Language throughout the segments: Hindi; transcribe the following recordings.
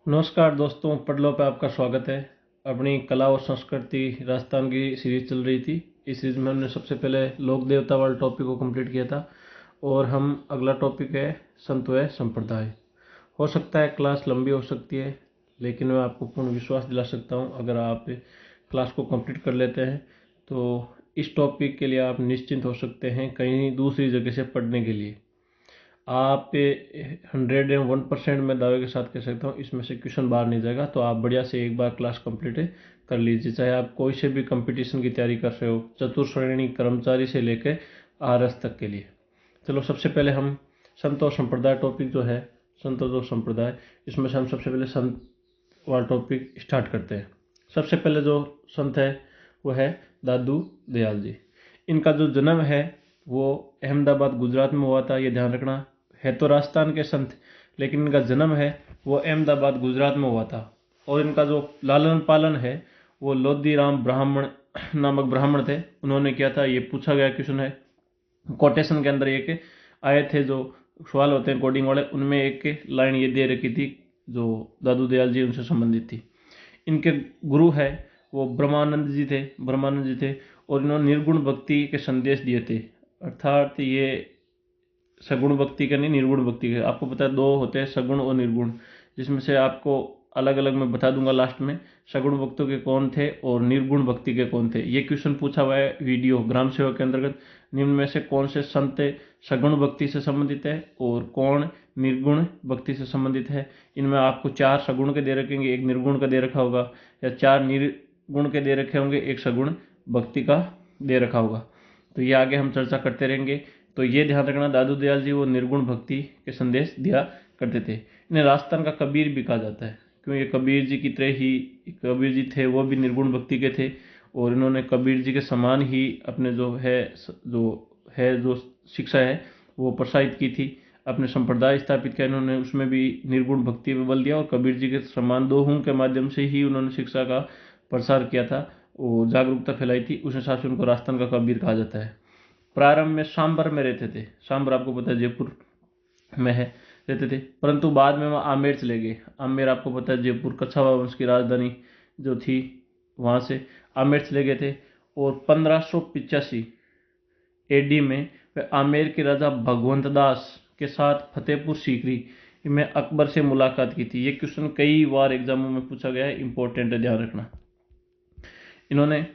नमस्कार दोस्तों, पडलो पे आपका स्वागत है। अपनी कला और संस्कृति राजस्थान की सीरीज चल रही थी। इस सीरीज में हमने सबसे पहले लोक देवता वाले टॉपिक को कंप्लीट किया था और हम अगला टॉपिक है संत व संप्रदाय। हो सकता है क्लास लंबी हो सकती है, लेकिन मैं आपको पूर्ण विश्वास दिला सकता हूँ अगर आप क्लास को कंप्लीट कर लेते हैं तो इस टॉपिक के लिए आप निश्चिंत हो सकते हैं कहीं दूसरी जगह से पढ़ने के लिए। आप 101% में दावे के साथ कह सकता हूँ इसमें से क्वेश्चन बाहर नहीं जाएगा। तो आप बढ़िया से एक बार क्लास कंप्लीट कर लीजिए, चाहे आप कोई से भी कंपटीशन की तैयारी कर रहे हो, चतुर्थ श्रेणी कर्मचारी से लेकर आरएस तक के लिए। चलो सबसे पहले हम संत और संप्रदाय टॉपिक जो है, संत और संप्रदाय, इसमें से हम सबसे पहले संत वाला टॉपिक स्टार्ट करते हैं। सबसे पहले जो संत है वो है दादू दयाल जी। इनका जो जन्म है वो अहमदाबाद गुजरात में हुआ था, ये ध्यान रखना। है तो राजस्थान के संत, लेकिन इनका जन्म है वो अहमदाबाद गुजरात में हुआ था। और इनका जो लालन पालन है वो लोधी राम ब्राह्मण नामक ब्राह्मण थे, उन्होंने किया था। ये पूछा गया क्वेश्चन है, कोटेशन के अंदर एक आए थे जो सवाल होते हैं कोडिंग वाले, उनमें एक लाइन ये दे रखी थी जो दादू दयाल जी उनसे संबंधित थी। इनके गुरु है वो ब्रह्मानंद जी थे और इन्होंने निर्गुण भक्ति के संदेश दिए थे। अर्थात ये सगुण भक्ति का नहीं, निर्गुण भक्ति के। आपको पता है दो होते हैं, सगुण और निर्गुण, जिसमें से आपको अलग अलग मैं बता दूंगा लास्ट में सगुण भक्तों के कौन थे और निर्गुण भक्ति के कौन थे। ये क्वेश्चन पूछा हुआ है वीडियो ग्राम सेवक के अंतर्गत। निम्न में से कौन से संत सगुण भक्ति से संबंधित है और कौन निर्गुण भक्ति से संबंधित है। इनमें आपको 4 सगुण के दे रखेंगे, एक निर्गुण का दे रखा होगा, या 4 निर्गुण के दे रखे होंगे, एक सगुण भक्ति का दे रखा होगा। तो ये आगे हम चर्चा करते रहेंगे। तो ये ध्यान रखना, दादू दयाल जी वो निर्गुण भक्ति के संदेश दिया करते थे। इन्हें राजस्थान का कबीर भी कहा जाता है, क्यों ये कबीर जी की तरह ही कबीर जी थे, वो भी निर्गुण भक्ति के थे और इन्होंने कबीर जी के समान ही अपने जो शिक्षा है वो प्रसारित की थी। अपने संप्रदाय स्थापित किया इन्होंने, उसमें भी निर्गुण भक्ति पे बल दिया और कबीर जी के समान दोहों के माध्यम से ही उन्होंने शिक्षा का प्रसार किया था और जागरूकता फैलाई थी। उस हिसाब से उनको राजस्थान का कबीर कहा जाता है। प्रारंभ में सांबर में रहते थे, सांबर आपको पता है जयपुर में है, रहते थे, परंतु बाद में वहाँ आमेर चले गए। आमेर आपको पता है जयपुर कच्छावा वंश की राजधानी जो थी, वहाँ से आमेर चले गए थे। और 1585 एडी में वे आमेर के राजा भगवंत दास के साथ फतेहपुर सीकरी में अकबर से मुलाकात की थी। ये क्वेश्चन कई बार एग्जामों में पूछा गया है, इंपॉर्टेंट है, ध्यान रखना। इन्होंने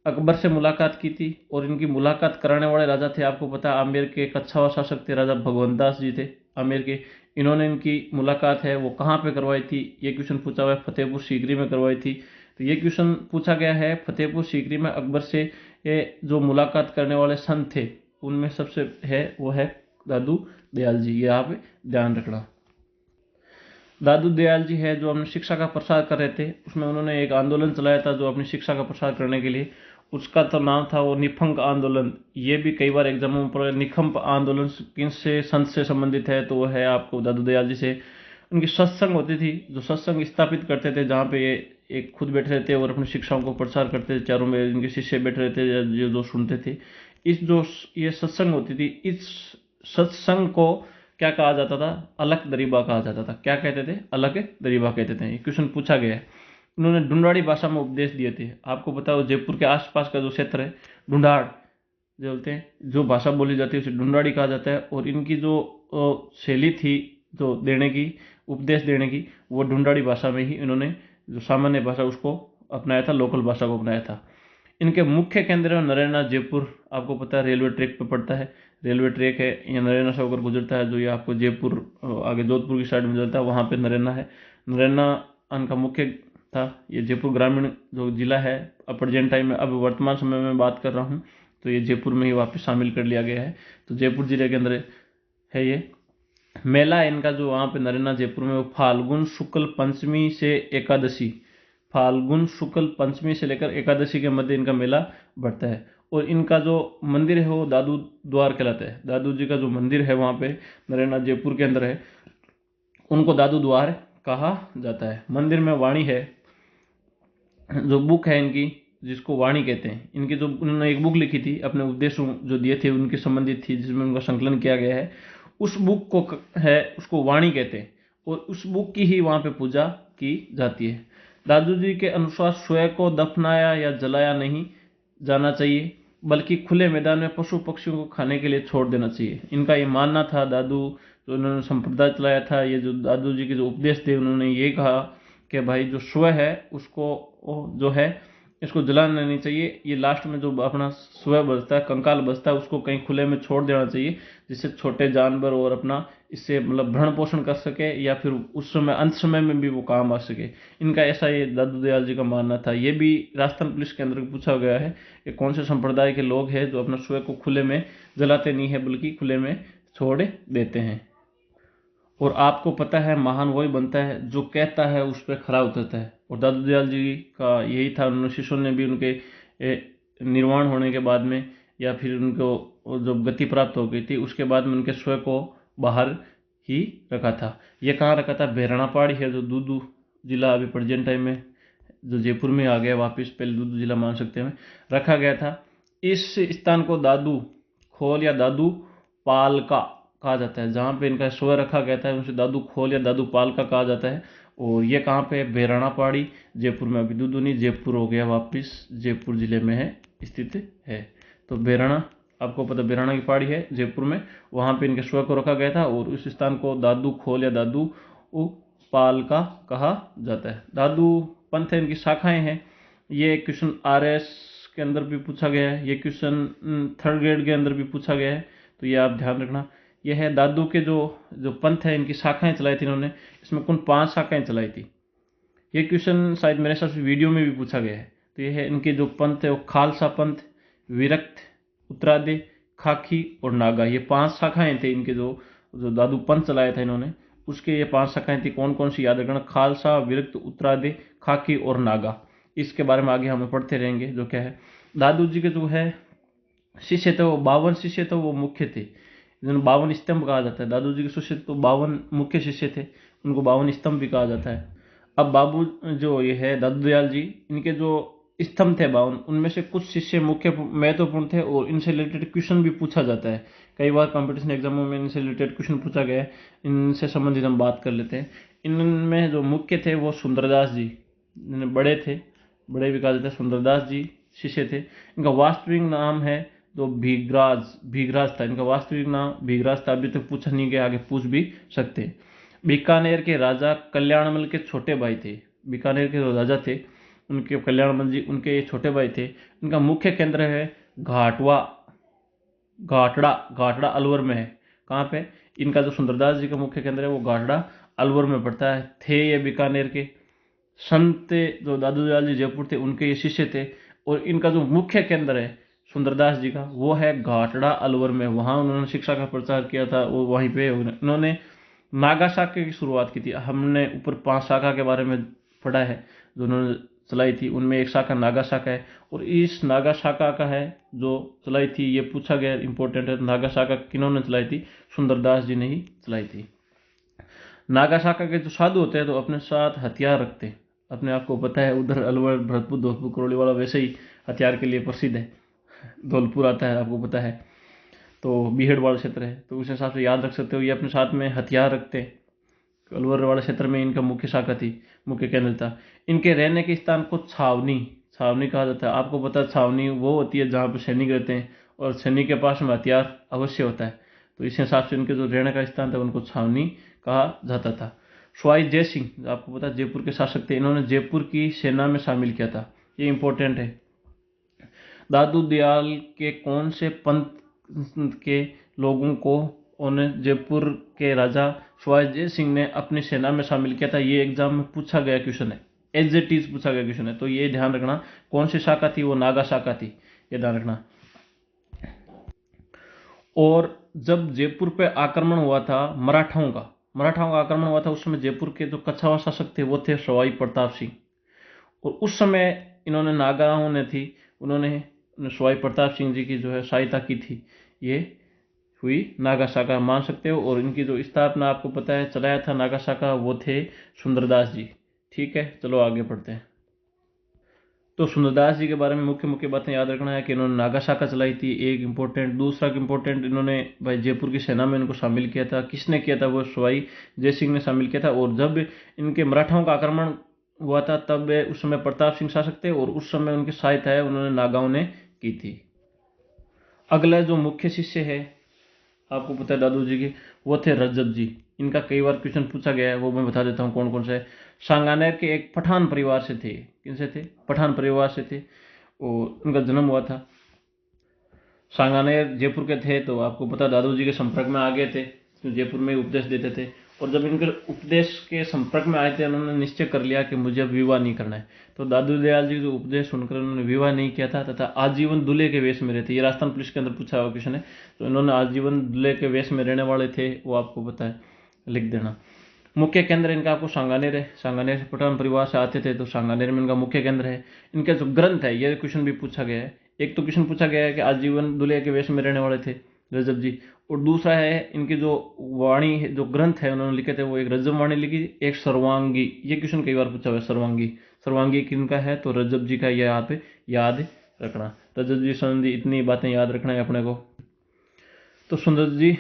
अकबर से मुलाकात की थी और इनकी मुलाकात कराने वाले राजा थे, आपको पता है आमेर के कच्छावा शासक थे, राजा भगवंत दास जी थे आमेर के। इन्होंने इनकी मुलाकात है वो कहाँ पे करवाई थी, ये क्वेश्चन पूछा हुआ है, फतेहपुर सीकरी में करवाई थी। तो ये क्वेश्चन पूछा गया है फतेहपुर सीकरी में अकबर से। ये जो मुलाकात करने वाले संत थे उनमें सबसे है वो है दादू दयाल जी, ये आप ध्यान रखना। दादू दयाल जी है जो अपनी शिक्षा का प्रसार कर रहे थे, उसमें उन्होंने एक आंदोलन चलाया था जो अपनी शिक्षा का प्रसार करने के लिए, उसका तो नाम था वो निफंक आंदोलन। ये भी कई बार एग्जामों में पढ़ा। निखंप आंदोलन किन से संत से संबंधित है, तो वो है आपको दादू दयाल जी से। उनकी सत्संग होती थी, जो सत्संग स्थापित करते थे जहाँ पे ये एक खुद बैठे रहते और अपनी शिक्षाओं को प्रसार करते थे, चारों में इनके शिष्य बैठे रहते जो सुनते थे। इस जो ये सत्संग होती थी, इस सत्संग को क्या कहा जाता था, अलख दरीबा कहा जाता था। क्या कहते थे, अलख दरीबा कहते थे। क्वेश्चन पूछा गया है। उन्होंने ढूंढाड़ी भाषा में उपदेश दिए थे। आपको पता हो जयपुर के आसपास का जो क्षेत्र है ढूंढाड़ जो बोलते हैं, जो भाषा बोली जाती है उसे ढूंढाड़ी कहा जाता है। और इनकी जो शैली थी जो देने की, उपदेश देने की, वो ढूंढाड़ी भाषा में ही इन्होंने जो सामान्य भाषा उसको अपनाया था, लोकल भाषा को अपनाया था। इनके मुख्य केंद्र है नरेना जयपुर, आपको पता है रेलवे ट्रैक पे पड़ता है, रेलवे ट्रैक है ये नरेना से होकर गुजरता है, जो ये आपको जयपुर आगे जोधपुर की साइड में चलता है, वहाँ पे नरेना है। नरेना इनका मुख्य था। ये जयपुर ग्रामीण जो जिला है प्रेजेंट टाइम में, अब वर्तमान समय में बात कर रहा हूँ तो ये जयपुर में ही वापस शामिल कर लिया गया है। तो जयपुर जिले के अंदर है ये। मेला इनका जो वहाँ पे नरेना जयपुर में, वो फाल्गुन शुक्ल पंचमी से एकादशी, फाल्गुन शुक्ल पंचमी से लेकर एकादशी के मध्य इनका मेला बढ़ता है। और इनका जो मंदिर है वो दादू द्वार कहलाता है। दादू जी का जो मंदिर है वहाँ पे नरेना जयपुर के अंदर है, उनको दादू द्वार कहा जाता है। मंदिर में वाणी है, जो बुक है इनकी जिसको वाणी कहते हैं, इनकी जो उन्होंने एक बुक लिखी थी अपने उपदेशों जो दिए थे उनके संबंधित थी, जिसमें उनका संकलन किया गया है, उस बुक को है उसको वाणी कहते हैं। और उस बुक की ही वहाँ पे पूजा की जाती है। दादू जी के अनुसार स्वयं को दफनाया या जलाया नहीं जाना चाहिए, बल्कि खुले मैदान में पशु पक्षियों को खाने के लिए छोड़ देना चाहिए। इनका ये मानना था। दादू जो इन्होंने संप्रदाय चलाया था, ये जो दादू जी के जो उपदेश थे, उन्होंने ये कहा कि भाई जो स्व है उसको जो है इसको जलाना नहीं चाहिए। ये लास्ट में जो अपना स्व बचता है, कंकाल बचता है, उसको कहीं खुले में छोड़ देना चाहिए, जिससे छोटे जानवर और अपना इससे मतलब भरण पोषण कर सके, या फिर उस समय अंत समय में भी वो काम आ सके। इनका ऐसा ये दादू दयाल जी का मानना था। ये भी राजस्थान पुलिस के अंदर पूछा गया है कि कौन से संप्रदाय के लोग हैं जो अपना स्व को खुले में जलाते नहीं है बल्कि खुले में छोड़ देते हैं। और आपको पता है महान वही बनता है जो कहता है उस पर खरा उतरता है। और दादू दयाल जी का यही था। उन्होंने शिष्यों ने भी उनके निर्वाण होने के बाद में, या फिर उनको जब गति प्राप्त हो गई थी उसके बाद में उनके स्व को बाहर ही रखा था। ये कहाँ रखा था? बेराना पहाड़ी है जो दूदू जिला अभी प्रेजेंट टाइम में जो जयपुर में आ गया वापस, पहले दूदू जिला मान सकते हैं, रखा गया था। इस स्थान को दादू खोल या दादू पाल का कहा जाता है। जहाँ पे इनका स्व रखा गया था उसे दादू खोल या दादू पाल का कहा जाता है। और ये कहाँ पे? बेराना पहाड़ी, जयपुर में। अभी दूदू नहीं, जयपुर हो गया वापस, जयपुर जिले में है स्थित है। तो बेराना, आपको पता बेराना की पहाड़ी है जयपुर में, वहाँ पे इनके स्व को रखा गया था। और उस स्थान को दादू खोल या दादू पाल का कहा जाता है। दादू पंथ है, इनकी शाखाएं हैं। ये क्वेश्चन RS के अंदर भी पूछा गया है, ये क्वेश्चन 3rd ग्रेड के अंदर भी पूछा गया है, तो ये आप ध्यान रखना। यह है दादू के जो जो पंथ है, इनकी शाखाएं चलाई थी इन्होंने। इसमें कुल 5 शाखाएं चलाई थी। ये क्वेश्चन शायद मेरे हिसाब से वीडियो में भी पूछा गया है। तो ये है इनके जो पंथ है वो खालसा पंथ, विरक्त, उत्तरादे, खाकी और नागा। ये 5 शाखाएं थे इनके जो जो दादू पंथ चलाया था इन्होंने, उसके ये 5 शाखाएं थी। कौन कौन सी याद रखना? खालसा, विरक्त, उत्तरादे, खाकी और नागा। इसके बारे में आगे हम पढ़ते रहेंगे। जो क्या है, दादू जी के जो है शिष्य थे वो 52 शिष्य थे, वो मुख्य थे, जिन्हें 52 स्तंभ कहा जाता है। दादू जी के शिष्य तो 52 मुख्य शिष्य थे, उनको 52 स्तंभ भी कहा जाता है। अब बाबू जो ये है दादू दयाल जी, इनके जो स्तंभ थे 52, उनमें से कुछ शिष्य मुख्य महत्वपूर्ण थे और इनसे रिलेटेड क्वेश्चन भी पूछा जाता है। कई बार कंपटीशन एग्जामों में इनसे रिलेटेड क्वेश्चन पूछा गया है। इनसे संबंधित हम बात कर लेते हैं। इनमें जो मुख्य थे वो सुंदरदास जी, बड़े थे, बड़े भी कहा जाता है, सुंदरदास जी शिष्य थे। इनका वास्तविक नाम है जो भीगराज, भीगराज था इनका वास्तविक नाम, भीगराज था। अभी तक पूछा नहीं गया, आगे पूछ भी सकते हैं। बीकानेर के राजा कल्याणमल के छोटे भाई थे। बीकानेर के जो राजा थे उनके कल्याणमल जी, उनके छोटे भाई थे। इनका मुख्य केंद्र है घाटवा, घाटड़ा, घाटड़ा अलवर में है। कहाँ पे? इनका जो सुंदरदास जी का मुख्य केंद्र है वो घाटड़ा अलवर में पड़ता है। थे ये बीकानेर के संत जो दादू दयाल जी जयपुर थे उनके ये शिष्य थे। और इनका जो मुख्य केंद्र है सुंदरदास जी का वो है घाटड़ा अलवर में। वहाँ उन्होंने शिक्षा का प्रचार किया था। वो वहीं पे उन्होंने नागा शाखा की शुरुआत की थी। हमने ऊपर 5 शाखा के बारे में पढ़ा है जो उन्होंने चलाई थी, उनमें एक शाखा नागा शाखा है। और इस नागा शाखा का है जो चलाई थी, ये पूछा गया, इंपॉर्टेंट है। नागा शाखा किन्होंने चलाई थी? सुंदरदास जी ने ही चलाई थी। नागा शाखा के जो साधु होते हैं तो अपने साथ हथियार रखते हैं। अपने आप को पता है, उधर अलवर, भरतपुर, धौलपुर, करौली वाला वैसे ही हथियार के लिए प्रसिद्ध है। धौलपुर आता है, आपको पता है, तो बीहड़ वाला क्षेत्र है, तो उस हिसाब से याद रख सकते हो। ये अपने साथ में हथियार रखते हैं। अलवर वाले क्षेत्र में इनका मुख्य शाखा थी, मुख्य केंद्र था। इनके रहने के स्थान को छावनी, छावनी कहा जाता है। आपको पता है छावनी वो होती है जहाँ पर सैनिक रहते हैं और सैनिक के पास में हथियार अवश्य होता है। तो इस हिसाब से इनके जो रहने का स्थान था उनको छावनी कहा जाता था। सवाई जय सिंह, आपको पता है जयपुर के शासक थे, इन्होंने जयपुर की सेना में शामिल किया था, ये इंपॉर्टेंट है। दादू दयाल के कौन से पंथ के लोगों को उन्हें जयपुर के राजा सवाई जय सिंह ने अपनी सेना में शामिल किया था? ये एग्जाम में पूछा गया क्वेश्चन है, एज इट इज पूछा गया क्वेश्चन है। तो ये ध्यान रखना, कौन सी शाखा थी? वो नागा शाखा थी, ये ध्यान रखना। और जब जयपुर पे आक्रमण हुआ था मराठाओं का आक्रमण हुआ था, उस समय जयपुर के जो कछावा शासक थे वो थे सवाई प्रताप सिंह। और उस समय इन्होंने नागाओं ने थी, उन्होंने सवाई प्रताप सिंह जी की जो है सहायता की थी। ये हुई नागा शाखा, मान सकते हो। और इनकी जो स्थापना आपको पता है चलाया था नागा शाखा, वो थे सुंदरदास जी। ठीक है, चलो आगे बढ़ते हैं। तो सुंदरदास जी के बारे में मुख्य मुख्य बातें याद रखना है कि इन्होंने नागा शाखा चलाई थी, एक इम्पोर्टेंट। दूसरा इम्पोर्टेंट, इन्होंने भाई जयपुर की सेना में इनको शामिल किया था। किसने किया था? वो सवाई जय सिंह ने शामिल किया था। और जब इनके मराठाओं का आक्रमण हुआ था तब उस समय प्रताप सिंह शासक थे और उस समय उनकी सहायता है उन्होंने नागाओं ने की थी। अगला जो मुख्य शिष्य है आपको पता है दादू जी के, वो थे रजब जी। इनका कई बार क्वेश्चन पूछा गया है, वो मैं बता देता हूँ कौन कौन से है। सांगानेर के एक पठान परिवार से थे। किनसे थे? पठान परिवार से थे और उनका जन्म हुआ था। सांगानेर जयपुर के थे, तो आपको पता दादू जी के संपर्क में आ गए थे, तो जयपुर में उपदेश देते थे। और जब इनके उपदेश के संपर्क में आए थे उन्होंने निश्चय कर लिया कि मुझे अब विवाह नहीं करना है। तो दादू दयाल जी जो उपदेश सुनकर उन्होंने विवाह नहीं किया था तथा आजीवन दूल्हे के वेश में रहते। ये राजस्थान पुलिस के अंदर पूछा हुआ क्वेश्चन है। तो इन्होंने आजीवन दूल्हे के वेश में रहने वाले थे, वो आपको पता है, लिख देना। मुख्य केंद्र इनका आपको सांगानेर है। सांगानेर से पठान परिवार से आते थे तो सांगानेर में इनका मुख्य केंद्र है। इनका जो ग्रंथ है, ये क्वेश्चन भी पूछा गया है। एक तो क्वेश्चन पूछा गया है कि आजीवन दूल्हे के वेश में रहने वाले थे रजब जी, और दूसरा है इनकी जो वाणी है, जो ग्रंथ है उन्होंने लिखे थे, वो एक रजब वाणी लिखी, एक सर्वांगी। ये क्वेश्चन कई बार पूछा हुआ है। सर्वांगी, सर्वांगी किनका है? तो रजब जी का। ये यहाँ पे याद रखना, रजब जी संबंधी इतनी बातें याद रखना है अपने को। तो सुंदर जी,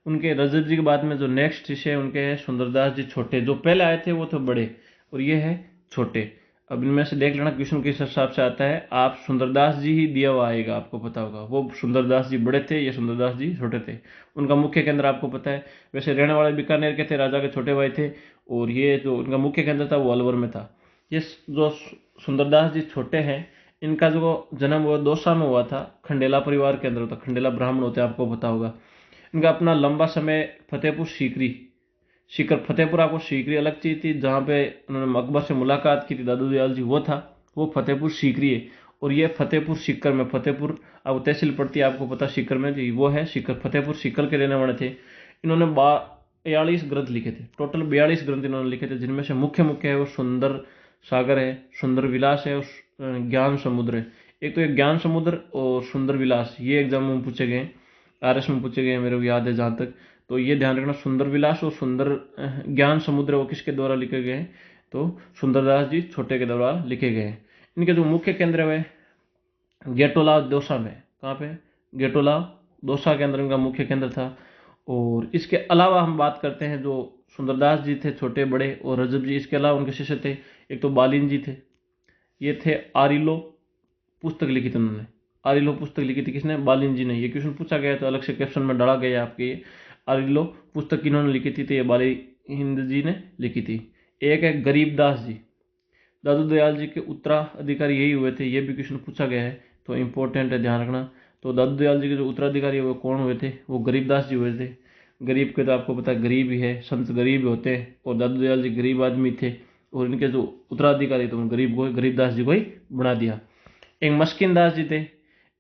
उनके रजत जी के बाद में जो नेक्स्ट शिष्य है उनके हैं सुंदरदास जी छोटे। जो पहले आए थे वो थे बड़े और ये है छोटे। अब इनमें से देख लेना क्वेश्चन किस हिसाब से आता है। आप सुंदरदास जी ही दिया हुआ आएगा, आपको पता होगा। वो सुंदरदास जी बड़े थे, ये सुंदरदास जी छोटे थे। उनका मुख्य केंद्र आपको पता है। वैसे रहने वाले बीकानेर के थे, राजा के छोटे भाई थे। और ये जो उनका मुख्य केंद्र था वो अलवर में था। ये जो सुंदरदास जी छोटे हैं, इनका जो जन्म हुआ दौसा में हुआ था। खंडेला परिवार के अंदर होता, खंडेला ब्राह्मण होते हैं, आपको पता होगा। इनका अपना लंबा समय फतेहपुर सीकरी, सीकर फतेहपुर, आपको सीकरी अलग चीज थी जहाँ पे उन्होंने अकबर से मुलाकात की थी दादू दयाल जी, वो था, वो फतेहपुर सीकरी है। और ये फतेहपुर सीकर में, फतेहपुर अब तहसील पड़ती है, आपको पता सीकर में जी, वो है सीकर, फतेहपुर सीकर के रहने वाले थे। इन्होंने 42 ग्रंथ लिखे थे, टोटल 42 ग्रंथ इन्होंने लिखे थे, जिनमें से मुख्य मुख्य है वो सुंदर सागर है, सुंदर विलास है और ज्ञान समुद्र है। एक तो एक ज्ञान समुद्र और सुंदर विलास, ये एग्जाम में पूछे गए, आरएस में पूछे गए, मेरे को याद है जहाँ तक। तो ये ध्यान रखना, सुंदर विलास और सुंदर ज्ञान समुद्र वो किसके द्वारा लिखे गए हैं? तो सुंदरदास जी छोटे के द्वारा लिखे गए हैं। इनके जो मुख्य केंद्र है गेटोला दौसा में। कहाँ पे? गेटोला दौसा के अंदर इनका मुख्य केंद्र था। और इसके अलावा हम बात करते हैं जो सुंदरदास जी थे छोटे बड़े और रजब जी, इसके अलावा उनके शिष्य थे, एक तो बालिन जी थे। ये थे आरिलो पुस्तक लिखी थी उन्होंने। आरिलो पुस्तक लिखी थी किसने? बालिन जी ने। ये क्वेश्चन पूछा गया तो अलग से कैप्शन में डाला गया आपके। ये आरिलो पुस्तक किन्होंने लिखी थी? तो ये बाली हिंद जी ने लिखी थी। एक है गरीबदास जी, दादू दयाल जी के उत्तराधिकारी यही हुए थे, ये भी क्वेश्चन पूछा गया है, तो इंपॉर्टेंट है, ध्यान रखना। तो दादू दयाल जी के जो उत्तराधिकारी वो कौन हुए थे? वो गरीबदास जी हुए थे। गरीब के तो आपको पता है गरीब ही है, संत गरीब होते हैं, और दादू दयाल जी गरीब आदमी थे और इनके जो उत्तराधिकारी तो गरीब को गरीबदास जी को ही बना दिया। एक मस्किन दास जी थे,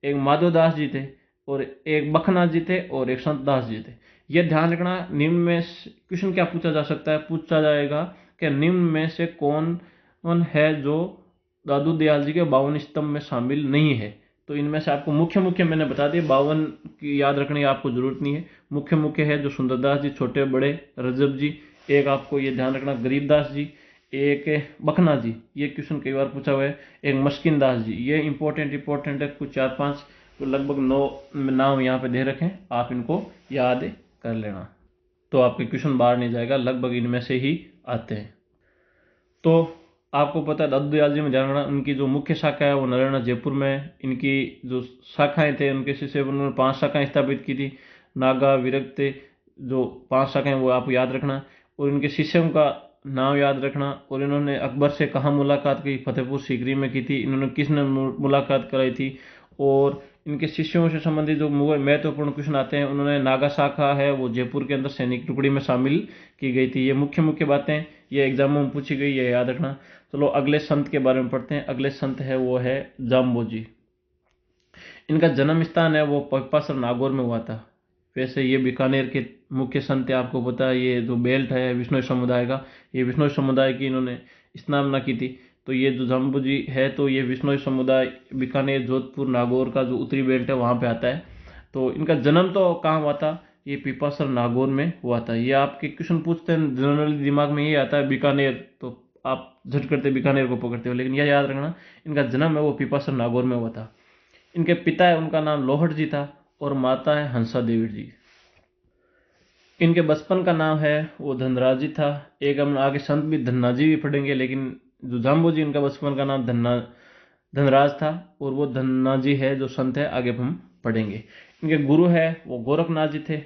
एक माधव दास जी थे, और एक बखनाथ जी थे, और एक संत दास जी थे। यह ध्यान रखना। निम्न में क्वेश्चन क्या पूछा जा सकता है? पूछा जाएगा कि निम्न में से कौन है जो दादू दयाल जी के 52 स्तंभ में शामिल नहीं है? तो इनमें से आपको मुख्य मुख्य मैंने बता दिए, 52 की याद रखने की आपको जरूरत नहीं है। मुख्य मुख्य है जो सुंदरदास जी छोटे बड़े, रजब जी, एक आपको ये ध्यान रखना गरीबदास जी, एक बखना जी, ये क्वेश्चन कई बार पूछा हुआ है, एक मस्किन दास जी। ये इंपॉर्टेंट है, कुछ 4-5 तो लगभग 9 नाम यहाँ पे दे रखें, आप इनको याद कर लेना तो आपके क्वेश्चन बाहर नहीं जाएगा, लगभग इनमें से ही आते हैं। तो आपको पता है दादू दयाल जी में ध्यान रखना, उनकी जो मुख्य शाखा है वो नारायण जयपुर में। इनकी जो शाखाएं थे, उनके शिष्य उन्होंने 5 शाखाएं स्थापित की थी। नागा विरक्त, जो 5 शाखाएं वो आप याद रखना, और इनके शिष्यों का नाम याद रखना। और इन्होंने अकबर से कहाँ मुलाकात की? फतेहपुर सीकरी में की थी। इन्होंने किसने मुलाकात कराई थी? और इनके शिष्यों से संबंधित जो महत्वपूर्ण क्वेश्चन आते हैं, उन्होंने नागा शाखा है वो जयपुर के अंदर सैनिक टुकड़ी में शामिल की गई थी। ये मुख्य मुख्य बातें ये एग्जामों में पूछी गई, ये याद रखना। चलो अगले संत के बारे में पढ़ते हैं। अगले संत है वो है जाम्बो जी। इनका जन्म स्थान है वो पगपासर नागौर में हुआ था। वैसे ये बीकानेर के मुख्य संत है, आपको पता है। ये जो बेल्ट है विष्णु समुदाय का, ये विष्णु समुदाय की इन्होंने स्थापना की थी। तो ये जो जाम्बू जी है, तो ये विष्णु समुदाय बीकानेर जोधपुर नागौर का जो उत्तरी बेल्ट है वहाँ पे आता है। तो इनका जन्म तो कहाँ हुआ था? ये पिपासर नागौर में हुआ था। ये आपके क्वेश्चन पूछते हैं जनरली दिमाग में ये आता है बीकानेर, तो आप झट करते बीकानेर को पकड़ते हो, लेकिन यह याद रखना इनका जन्म है वो पिपासर नागौर में हुआ था। इनके पिता है उनका नाम लोहट जी था और माता है हंसा देवी जी। इनके बचपन का नाम है वो धनराज जी था। एक हम आगे संत भी धन्नाजी भी पढ़ेंगे, लेकिन जो जाम्बो जी इनका बचपन का नाम धनराज था और वो धन्ना जी है जो संत है, आगे हम पढ़ेंगे। इनके गुरु है वो गोरखनाथ जी थे।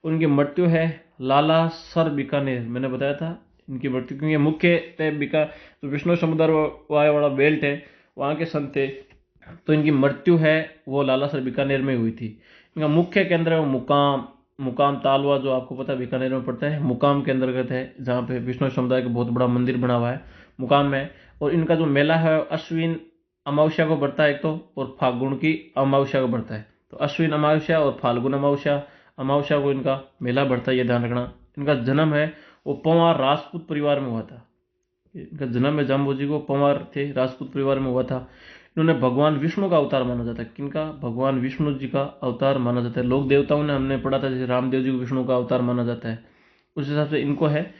उनकी मृत्यु है लाला सर बीकानेर, मैंने बताया था इनकी मृत्यु, क्योंकि मुख्य थे जो विष्णु समुद्र वाला बेल्ट है वहाँ के संत थे, तो इनकी मृत्यु है वो लालासर बीकानेर में हुई थी। इनका मुख्य केंद्र है वो मुकाम तालवा, जो आपको पता है बीकानेर में पड़ता है, मुकाम के अंतर्गत है, जहाँ पे विष्णु समुदाय का बहुत बड़ा मंदिर बना हुआ है मुकाम में। और इनका जो मेला है अश्विन अमावस्या को बढ़ता है एक तो, और फाल्गुन की अमावस्या को बढ़ता है। तो अश्विन अमावस्या और फाल्गुन अमावस्या अमावस्या को इनका मेला बढ़ता है, ये ध्यान रखना। इनका जन्म है वो पंवार राजपूत परिवार में हुआ था। इनका जन्म है जाम्बो जी को पंवार थे राजपूत परिवार में हुआ था। इन्होंने भगवान विष्णु का अवतार माना जाता है। किनका? भगवान विष्णु जी का अवतार माना जाता है। लोक देवताओं ने हमने पढ़ा था, जैसे रामदेव जी को विष्णु का अवतार माना जाता है, उस हिसाब से इनको है।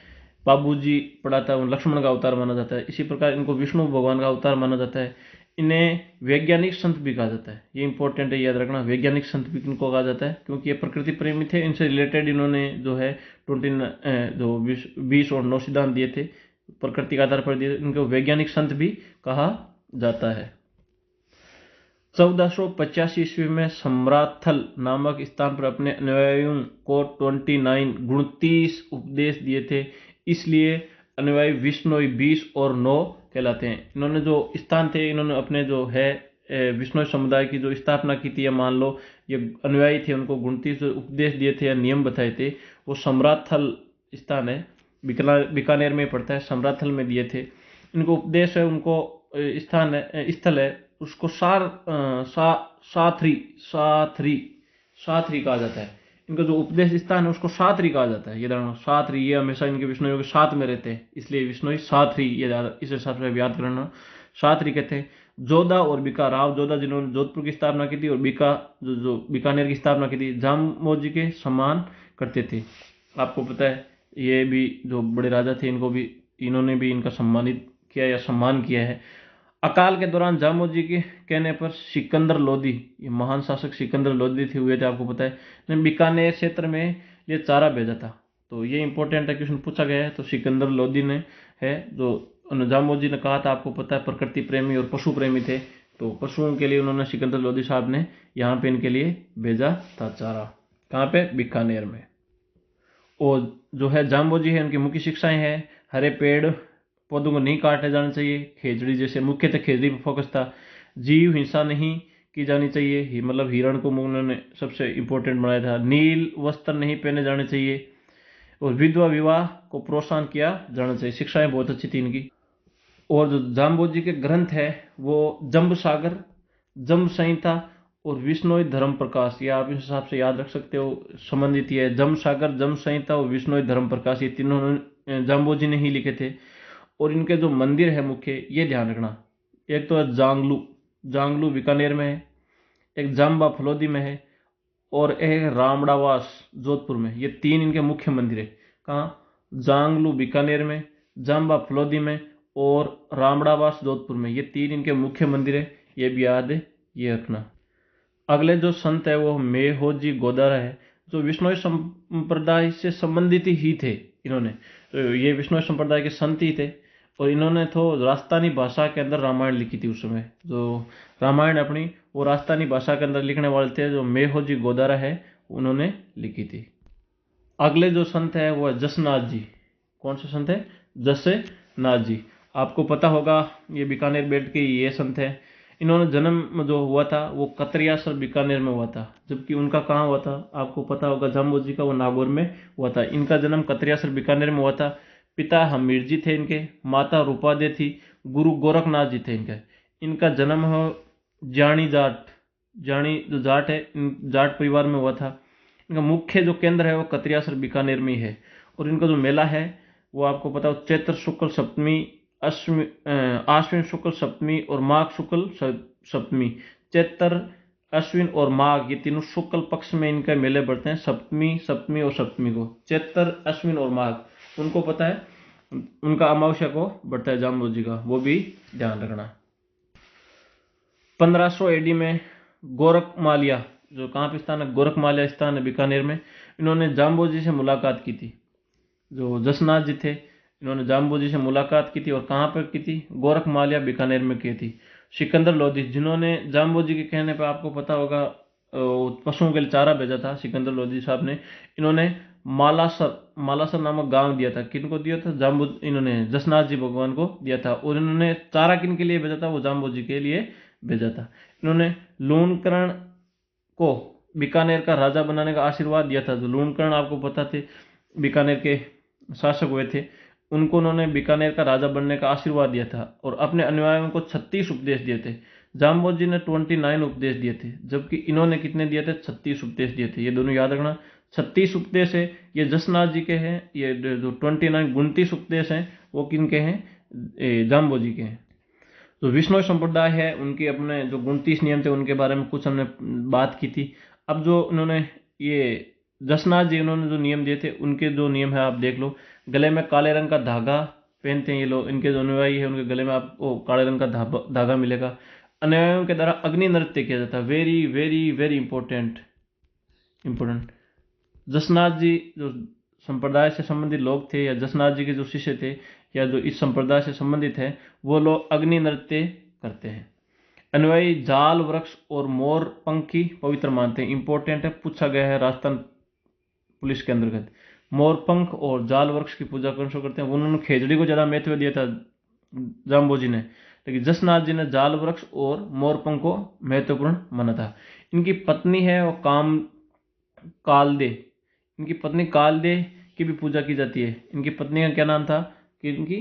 बाबू जी पढ़ा था, लक्ष्मण का अवतार माना जाता है। इसी प्रकार इनको विष्णु भगवान का अवतार माना जाता है। इन्हें वैज्ञानिक संत भी कहा जाता है, ये इंपॉर्टेंट है, याद रखना। वैज्ञानिक संत भी इनको कहा जाता है क्योंकि ये प्रकृति प्रेमी थे। इनसे रिलेटेड इन्होंने जो है 20 और 9 सिद्धांत दिए थे, प्रकृति के आधार पर दिए। इनको वैज्ञानिक संत भी कहा जाता है। 1485 ईस्वी में सम्राथल नामक स्थान पर अपने अनुयायियों को 29 उपदेश दिए थे, इसलिए अनुयायी विष्णोई 20 और 9 कहलाते हैं। इन्होंने जो स्थान थे, इन्होंने अपने जो है विष्णु समुदाय की जो स्थापना की थी, या मान लो ये अनुयायी थे, उनको 29 उपदेश दिए थे या नियम बताए थे, वो सम्राथल स्थान है, बीकानेर में पड़ता है, सम्राथल में दिए थे। इनको उपदेश है, उनको स्थान है, स्थल है, उसको साथरी कहा जाता है। इनका जो उपदेश स्थान है उसको साथरी कहा जाता है। ये जानना, साथरी, ये हमेशा इनके विष्णु के साथ में रहते हैं, इसलिए विष्णु साथरी, ये इस हिसाब से याद करना, साथरी कहते हैं। जोधा और बीका, राव जोधा जिन्होंने जोधपुर की स्थापना की थी, और बीका जो बीकानेर की स्थापना की थी, जामोजी के सम्मान करते थे। आपको पता है ये भी जो बड़े राजा थे, इन्होंने भी इनका सम्मानित किया या सम्मान किया है। अकाल के दौरान जामो जी के कहने पर सिकंदर लोदी, ये महान शासक सिकंदर लोदी थे, हुए थे, आपको पता है, ने बीकानेर क्षेत्र में ये चारा भेजा था। तो ये इंपॉर्टेंट है, क्वेश्चन पूछा गया है। तो सिकंदर लोदी ने है जो जामो जी ने कहा था, आपको पता है, प्रकृति प्रेमी और पशु प्रेमी थे, तो पशुओं के लिए उन्होंने सिकंदर लोदी साहब ने यहाँ पे इनके लिए भेजा था चारा। कहाँ पे? बीकानेर में। और जो है जाम्बो जी है, उनकी मुख्य शिक्षाएं हैं, हरे पेड़ पौधों को नहीं काटे जाने चाहिए, खेजड़ी जैसे, मुख्यतः खेजड़ी पर फोकस था। जीव हिंसा नहीं की जानी चाहिए, मतलब हिरण को उन्होंने सबसे इंपॉर्टेंट बनाया था। नील वस्त्र नहीं पहने जाने चाहिए, और विधवा विवाह को प्रोत्साहन किया जाना चाहिए। शिक्षाएं बहुत अच्छी थी इनकी। और जो जाम्बो जी के ग्रंथ है वो जम्ब सागर, जम्ब संहिता और विष्णोई धर्म प्रकाश, ये आप इस हिसाब से याद रख सकते हो, संबंधित है। जम्ब सागर, जम्ब संहिता और विष्णोई धर्म प्रकाश, ये तीनों जाम्बो जी ने ही लिखे थे। और इनके जो मंदिर है मुख्य, ये ध्यान रखना, एक तो है जांगलू बीकानेर में है, एक जाम्बा फलोदी में है, और एक रामड़ावास जोधपुर में। ये 3 इनके मुख्य मंदिर है। कहाँ? जांगलू बीकानेर में, जाम्बा फलोदी में, और रामड़ावास जोधपुर में। ये 3 इनके मुख्य मंदिर है, ये भी याद है, ये रखना। अगले जो संत है वो मेहोजी गोदारा है, जो विष्णु संप्रदाय से संबंधित ही थे इन्होंने। तो ये विष्णु संप्रदाय के संत ही थे, और इन्होंने तो राजस्थानी भाषा के अंदर रामायण लिखी थी। उस समय जो रामायण अपनी वो राजस्थानी भाषा के अंदर लिखने वाले थे, जो मेहोजी गोदारा है, उन्होंने लिखी थी। अगले जो संत है वो है जसनाथ जी। कौन से संत है? जसनाथ जी। आपको पता होगा ये बीकानेर बेल्ट के ये संत है। इन्होंने जन्म जो हुआ था वो कतरियासर बीकानेर में हुआ था, जबकि उनका कहाँ हुआ था? आपको पता होगा जाम्बो जी का वो नागौर में हुआ था। इनका जन्म कतरियासर बीकानेर में हुआ था। पिता हमीर जी थे इनके, माता रूपादे थी, गुरु गोरखनाथ जी थे इनके। इनका जन्म हो जानी जो जाट है, जाट परिवार में हुआ था। इनका मुख्य जो केंद्र है वो कतरियासर बीकानेर में ही है। और इनका जो मेला है वो आपको पता हो, चैत्र शुक्ल सप्तमी, आश्विन शुक्ल सप्तमी और माघ शुक्ल सप्तमी। चैत्र, अश्विन और माघ, ये तीनों शुक्ल पक्ष में इनके मेले बढ़ते हैं, सप्तमी और सप्तमी को, चैत्र, अश्विन और माघ। उनको पता है उनका अमावस्या को बढ़ता है जाम्बोजी का, वो भी ध्यान रखना। 1500 एडी में गोरखमालिया, जो कहाँ पे स्थान है, गोरखमालिया स्थान है बीकानेर में, इन्होंने जाम्बोजी से मुलाकात की थी। जो जसनाथ जी थे, इन्होंने जाम्बोजी से मुलाकात की थी, और कहाँ पर की थी, गोरखमालिया बीकानेर में की थी। सिकंदर लोधी, जिन्होंने जाम्बोजी के कहने पर, आपको पता होगा, पशुओं के लिए चारा भेजा था सिकंदर लोधी साहब ने, इन्होंने मालासर मालासर नामक गांव दिया था। किनको दिया था, जाम्बो, इन्होंने जसनाथ जी भगवान को दिया था। और इन्होंने चारा किन के लिए भेजा था, वो जाम्बोजी के लिए भेजा था। इन्होंने लूणकरण को बीकानेर का राजा बनाने का आशीर्वाद दिया था। जो लूणकरण आपको पता थे, बीकानेर के शासक हुए थे, उनको उन्होंने बीकानेर का राजा बनने का आशीर्वाद दिया था, और अपने अनुयायियों को 36 उपदेश दिए थे। जाम्बोजी ने 29 उपदेश दिए थे, जबकि इन्होंने कितने दिए थे, 36 उपदेश दिए थे। ये दोनों याद रखना। 36 उपदेश है ये जसनाथ जी के हैं, ये जो 29 उपदेश हैं वो किनके हैं, जाम्बोजी के हैं। जो विष्णु संप्रदाय है, उनके अपने जो 29 नियम थे, उनके बारे में कुछ हमने बात की थी। अब जो उन्होंने ये जसनाथ जी, उन्होंने जो नियम दिए थे, उनके जो नियम है आप देख लो। गले में काले रंग का धागा पहनते हैं ये लोग, इनके जो अनुयायी है उनके गले में आपको काले रंग का धागा मिलेगा। अनुयायियों के द्वारा अग्नि नृत्य किया जाता है। Very very very important important. Jasnath ji जो संप्रदाय से संबंधित लोग थे, या जसनाथ जी के जो शिष्य थे, या जो इस संप्रदाय से संबंधित है, वो लोग अग्नि नृत्य करते हैं। अनुयायी जाल वृक्ष और मोर पंख की पवित्र मानते हैं। इंपॉर्टेंट है, पूछा गया है राजस्थान पुलिस के अंतर्गत। मोर पंख और जाल वृक्ष की पूजा कौन सा करते हैं, उन्होंने खेजड़ी को ज्यादा महत्व दिया था जाम्बोजी ने, लेकिन जसनाथ जी ने जाल वृक्ष और मोर पंख को महत्वपूर्ण माना था। इनकी पत्नी है वो कालदे, इनकी पत्नी कालदे की भी पूजा की जाती है। इनकी पत्नी का क्या नाम था, कि इनकी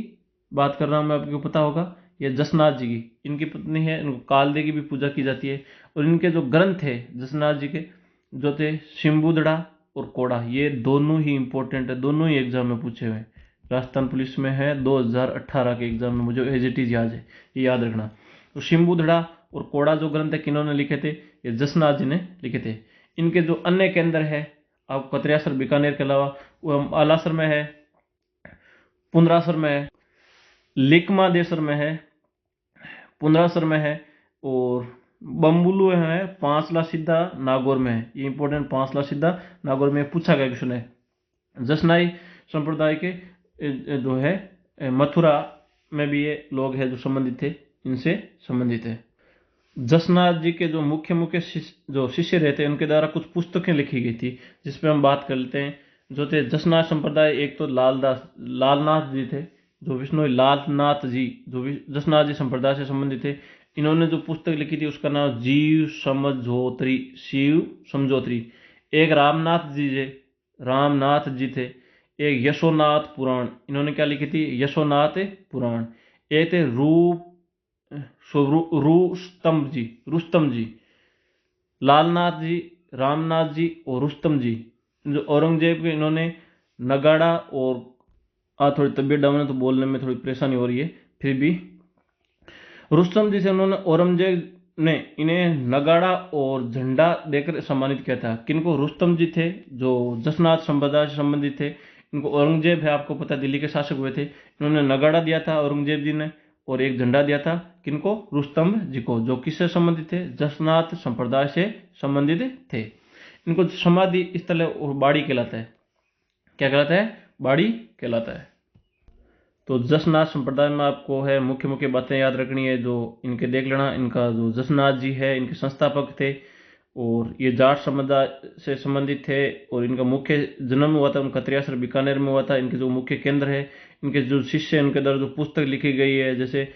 बात कर रहा हूँ मैं, आपको पता होगा, ये जसनाथ जी की इनकी पत्नी है, इनको कालदे की भी पूजा की जाती है। और इनके जो ग्रंथ है जसनाथ जी के, जो थे शिम्बुदड़ा और कोड़ा, ये दोनों ही इंपॉर्टेंट है, दोनों ही एग्जाम में पूछे हुए हैं। राजस्थान पुलिस में है 2018 के एग्जाम में, मुझे एज इट इज याद है, ये याद रखना। तो शिम्बुदड़ा और कोड़ा जो ग्रंथ है, किन्होंने लिखे थे, ये जसनाथ जी ने लिखे थे। इनके जो अन्य केंद्र है, आपको कतरियासर बीकानेर के अलावा, वो आलासर में है, पुंदरासर में है, लिकमादेसर में है, पुंदरासर में है, और बम्बुलू है, पांचला सिद्धा नागौर में है। ये इंपॉर्टेंट, पांचला सिद्धा नागौर में पूछा गया क्वेश्चन है। जसनाई संप्रदाय के जो है मथुरा में भी ये लोग हैं जो संबंधित थे, इनसे संबंधित है। जसनाथ जी के जो मुख्य मुख्य जो शिष्य रहते हैं, उनके द्वारा कुछ पुस्तकें लिखी गई थी, जिस पे हम बात कर लेते हैं। जो थे जसनाथ संप्रदाय, एक तो लालनाथ जी थे, जो विष्णु लालनाथ जी, जो जसनाथ जी संप्रदाय से संबंधित थे। इन्होंने जो पुस्तक लिखी थी उसका नाम शिव समझोत्री। एक रामनाथ जी थे। एक यशोनाथ पुराण, इन्होंने क्या लिखी थी, यशोनाथ पुराण। एक थे रुस्तम जी, लालनाथ जी, रामनाथ जी और रुस्तम जी। जो औरंगजेब के, इन्होंने नगाड़ा और थोड़ी तबीयत डाउन है तो बोलने में थोड़ी परेशानी हो रही है, फिर भी रुस्तम जी से उन्होंने, औरंगजेब ने इन्हें नगाड़ा और झंडा देकर सम्मानित किया था। किनको, रुस्तम जी थे जो जसनाथ संप्रदाय से संबंधित थे। इनको औरंगजेब है, आपको पता, दिल्ली के शासक हुए थे, इन्होंने नगाड़ा दिया था औरंगजेब जी ने, और एक झंडा दिया था। किनको, रुस्तम जी को, जो किससे संबंधित थे, जसनाथ संप्रदाय से संबंधित थे। इनको समाधि स्थल बाड़ी कहलाता है। क्या कहलाता है, बाड़ी कहलाता है। तो जसनाथ संप्रदाय में आपको है मुख्य मुख्य बातें याद रखनी है, जो इनके देख लेना। इनका जो जसनाथ जी है, इनके संस्थापक थे, और ये जाट समुदाय से संबंधित थे, और इनका मुख्य जन्म हुआ था उनका कतरियासर बीकानेर में हुआ था। इनके जो मुख्य केंद्र है, इनके जो शिष्य हैं, उनके द्वारा जो पुस्तक लिखी गई है, जैसे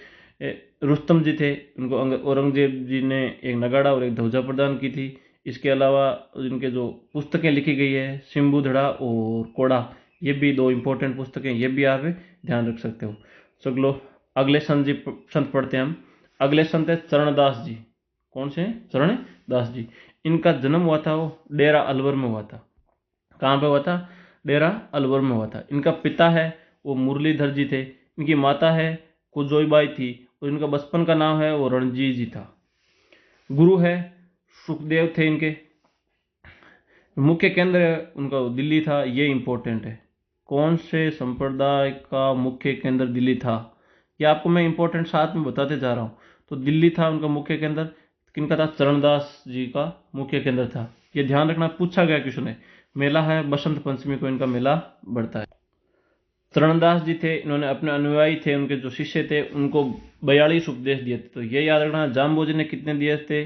रुस्तम जी थे, उनको औरंगजेब जी ने एक नगाड़ा और एक ध्वजा प्रदान की थी। इसके अलावा इनके जो पुस्तकें लिखी गई है, शिम्बुधड़ा और कोड़ा, ये भी दो इंपॉर्टेंट पुस्तकें, ये भी आप ध्यान रख सकते हो। चलो अगले संत पढ़ते हैं हम। अगले संत है चरणदास जी। कौन से हैं, चरणदास जी। इनका जन्म हुआ था वो डेरा अलवर में हुआ था। कहाँ पे हुआ था, डेरा अलवर में हुआ था। इनका पिता है वो मुरलीधर जी थे। इनकी माता है कुजोईबाई थी, और इनका बचपन का नाम है वो रणजीत जी था। गुरु है सुखदेव थे इनके। मुख्य केंद्र उनका दिल्ली था, ये इंपॉर्टेंट है। कौन से संप्रदाय का मुख्य केंद्र दिल्ली था? ये आपको मैं इंपॉर्टेंट साथ में बताते जा रहा हूँ। तो दिल्ली था उनका मुख्य केंद्र, किनका था? चरणदास जी का मुख्य केंद्र था। ये ध्यान रखना, पूछा गया क्वेश्चन है। मेला है, बसंत पंचमी को इनका मेला बढ़ता है। चरणदास जी थे, इन्होंने अपने अनुयायी थे, उनके जो शिष्य थे उनको 42 उपदेश दिए थे। तो ये याद रखना, जाम्बो जी ने कितने दिए थे?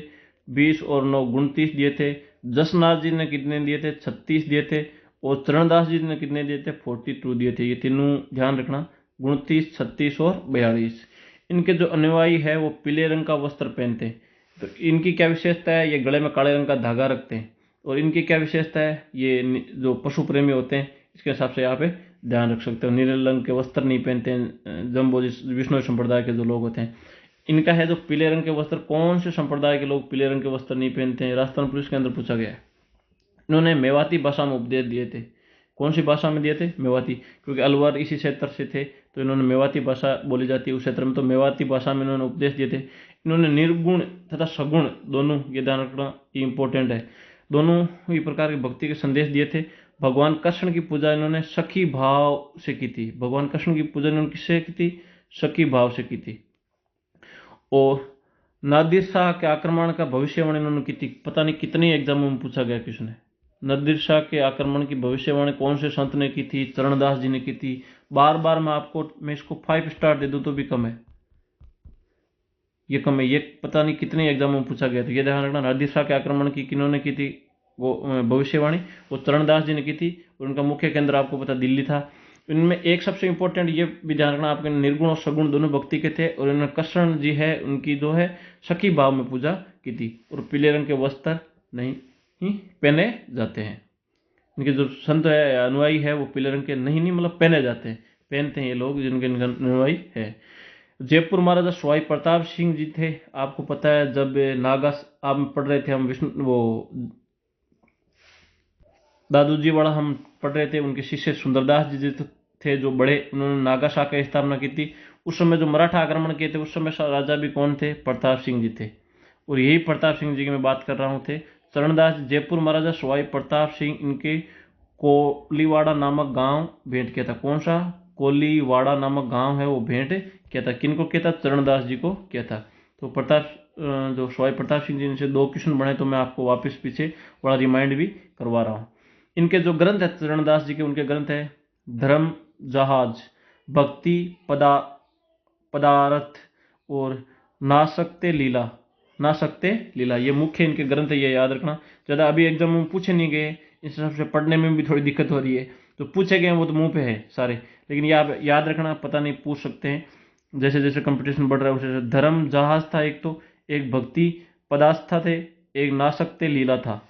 20 और 9 29 दिए थे। जसनाथ जी ने कितने दिए थे? 36 दिए थे। और चरणदास जी ने कितने दिए थे? 42 दिए थे। ये तीनों ध्यान रखना, 29, 36 और 42। इनके जो अनुयायी है वो पीले रंग का वस्त्र पहनते हैं। तो इनकी क्या विशेषता है? ये गले में काले रंग का धागा रखते हैं। और इनकी क्या विशेषता है? ये जो पशु प्रेमी होते हैं, इसके हिसाब से यहाँ पे ध्यान रख सकते हो। नीले रंग के वस्त्र नहीं पहनते हैं जम्बो विष्णु संप्रदाय के जो लोग होते हैं। इनका है जो पीले रंग के वस्त्र, कौन से संप्रदाय के लोग पीले रंग के वस्त्र नहीं पहनते हैं? राजस्थान पुलिस के अंदर पूछा गया है। इन्होंने मेवाती भाषा में उपदेश दिए थे। कौन सी भाषा में दिए थे? मेवाती, क्योंकि अलवर इसी क्षेत्र से थे, तो इन्होंने मेवाती भाषा बोली जाती है उस क्षेत्र में, तो मेवाती भाषा में इन्होंने उपदेश दिए थे। इन्होंने निर्गुण तथा सगुण दोनों, ये ध्यान रखना, ये इंपॉर्टेंट है, दोनों ही प्रकार की भक्ति के संदेश दिए थे। भगवान कृष्ण की पूजा इन्होंने सखी भाव से की थी। भगवान कृष्ण की पूजा इन्होंने किससे की थी? सखी भाव से की थी। और नादिर शाह के आक्रमण का भविष्यवाणी इन्होंने की थी। पता नहीं कितने एग्जामों में पूछा गया क्वेश्चन है। नादिर शाह के आक्रमण की भविष्यवाणी कौन से संत ने की थी? चरणदास जी ने की थी। बार बार मैं इसको 5 स्टार दे दूं तो भी कम है, ये कम है। ये पता नहीं कितने एग्जामों में पूछा गया। तो ये ध्यान रखना, नादिर शाह के आक्रमण की किन्होंने की थी वो भविष्यवाणी? वो चरणदास जी ने की थी। और उनका मुख्य केंद्र आपको पता दिल्ली था। इनमें एक सबसे इंपॉर्टेंट ये भी ध्यान रखना, आपके निर्गुण और सगुण दोनों भक्ति के थे। और इन्होंने कृष्ण जी है उनकी जो है सखी भाव में पूजा की थी। और पीले रंग के वस्त्र नहीं पहने जाते हैं। इनके जो संत है अनुयायी है वो पीले रंग के नहीं मतलब पहने जाते हैं, पहनते हैं ये लोग जिनके अनुयायी है। जयपुर महाराजा सवाई प्रताप सिंह जी थे। आपको पता है जब नागा आप पढ़ रहे थे, हम विष्णु वो दादू जी वाला हम पढ़ रहे थे, उनके शिष्य सुंदरदास जी थे जो बड़े, उन्होंने नागा शाखा की स्थापना की थी। उस समय जो मराठा आक्रमण किए थे उस समय राजा भी कौन थे? प्रताप सिंह जी थे। और यही प्रताप सिंह जी की मैं बात कर रहा हूँ थे। चरणदास जयपुर महाराजा सवाई प्रताप सिंह इनके कोलीवाड़ा नामक गांव भेंट किया था। कौन सा? कोलीवाड़ा नामक गांव है वो भेंट किया था। किनको किया था? चरणदास जी को किया था। तो जो सवाई प्रताप सिंह जी से 2 क्वेश्चन बने, तो मैं आपको वापस पीछे बड़ा रिमाइंड भी करवा रहा हूँ। इनके जो ग्रंथ है चरणदास जी के, उनके ग्रंथ है धर्म जहाज, भक्ति पदार्थ और ना सकते लीला, ये मुख्य इनके ग्रंथ है। ये याद रखना, ज़्यादा अभी एग्जाम में पूछे नहीं गए, इस हिसाब से पढ़ने में भी थोड़ी दिक्कत हो रही है। तो पूछे गए वो तो मुंह पे है सारे, लेकिन ये आप याद रखना, पता नहीं पूछ सकते हैं। जैसे जैसे कंपटीशन बढ़ रहा है उसे धर्म जहाज था एक, तो एक भक्ति पदार्थ थे, एक ना सकते लीला था।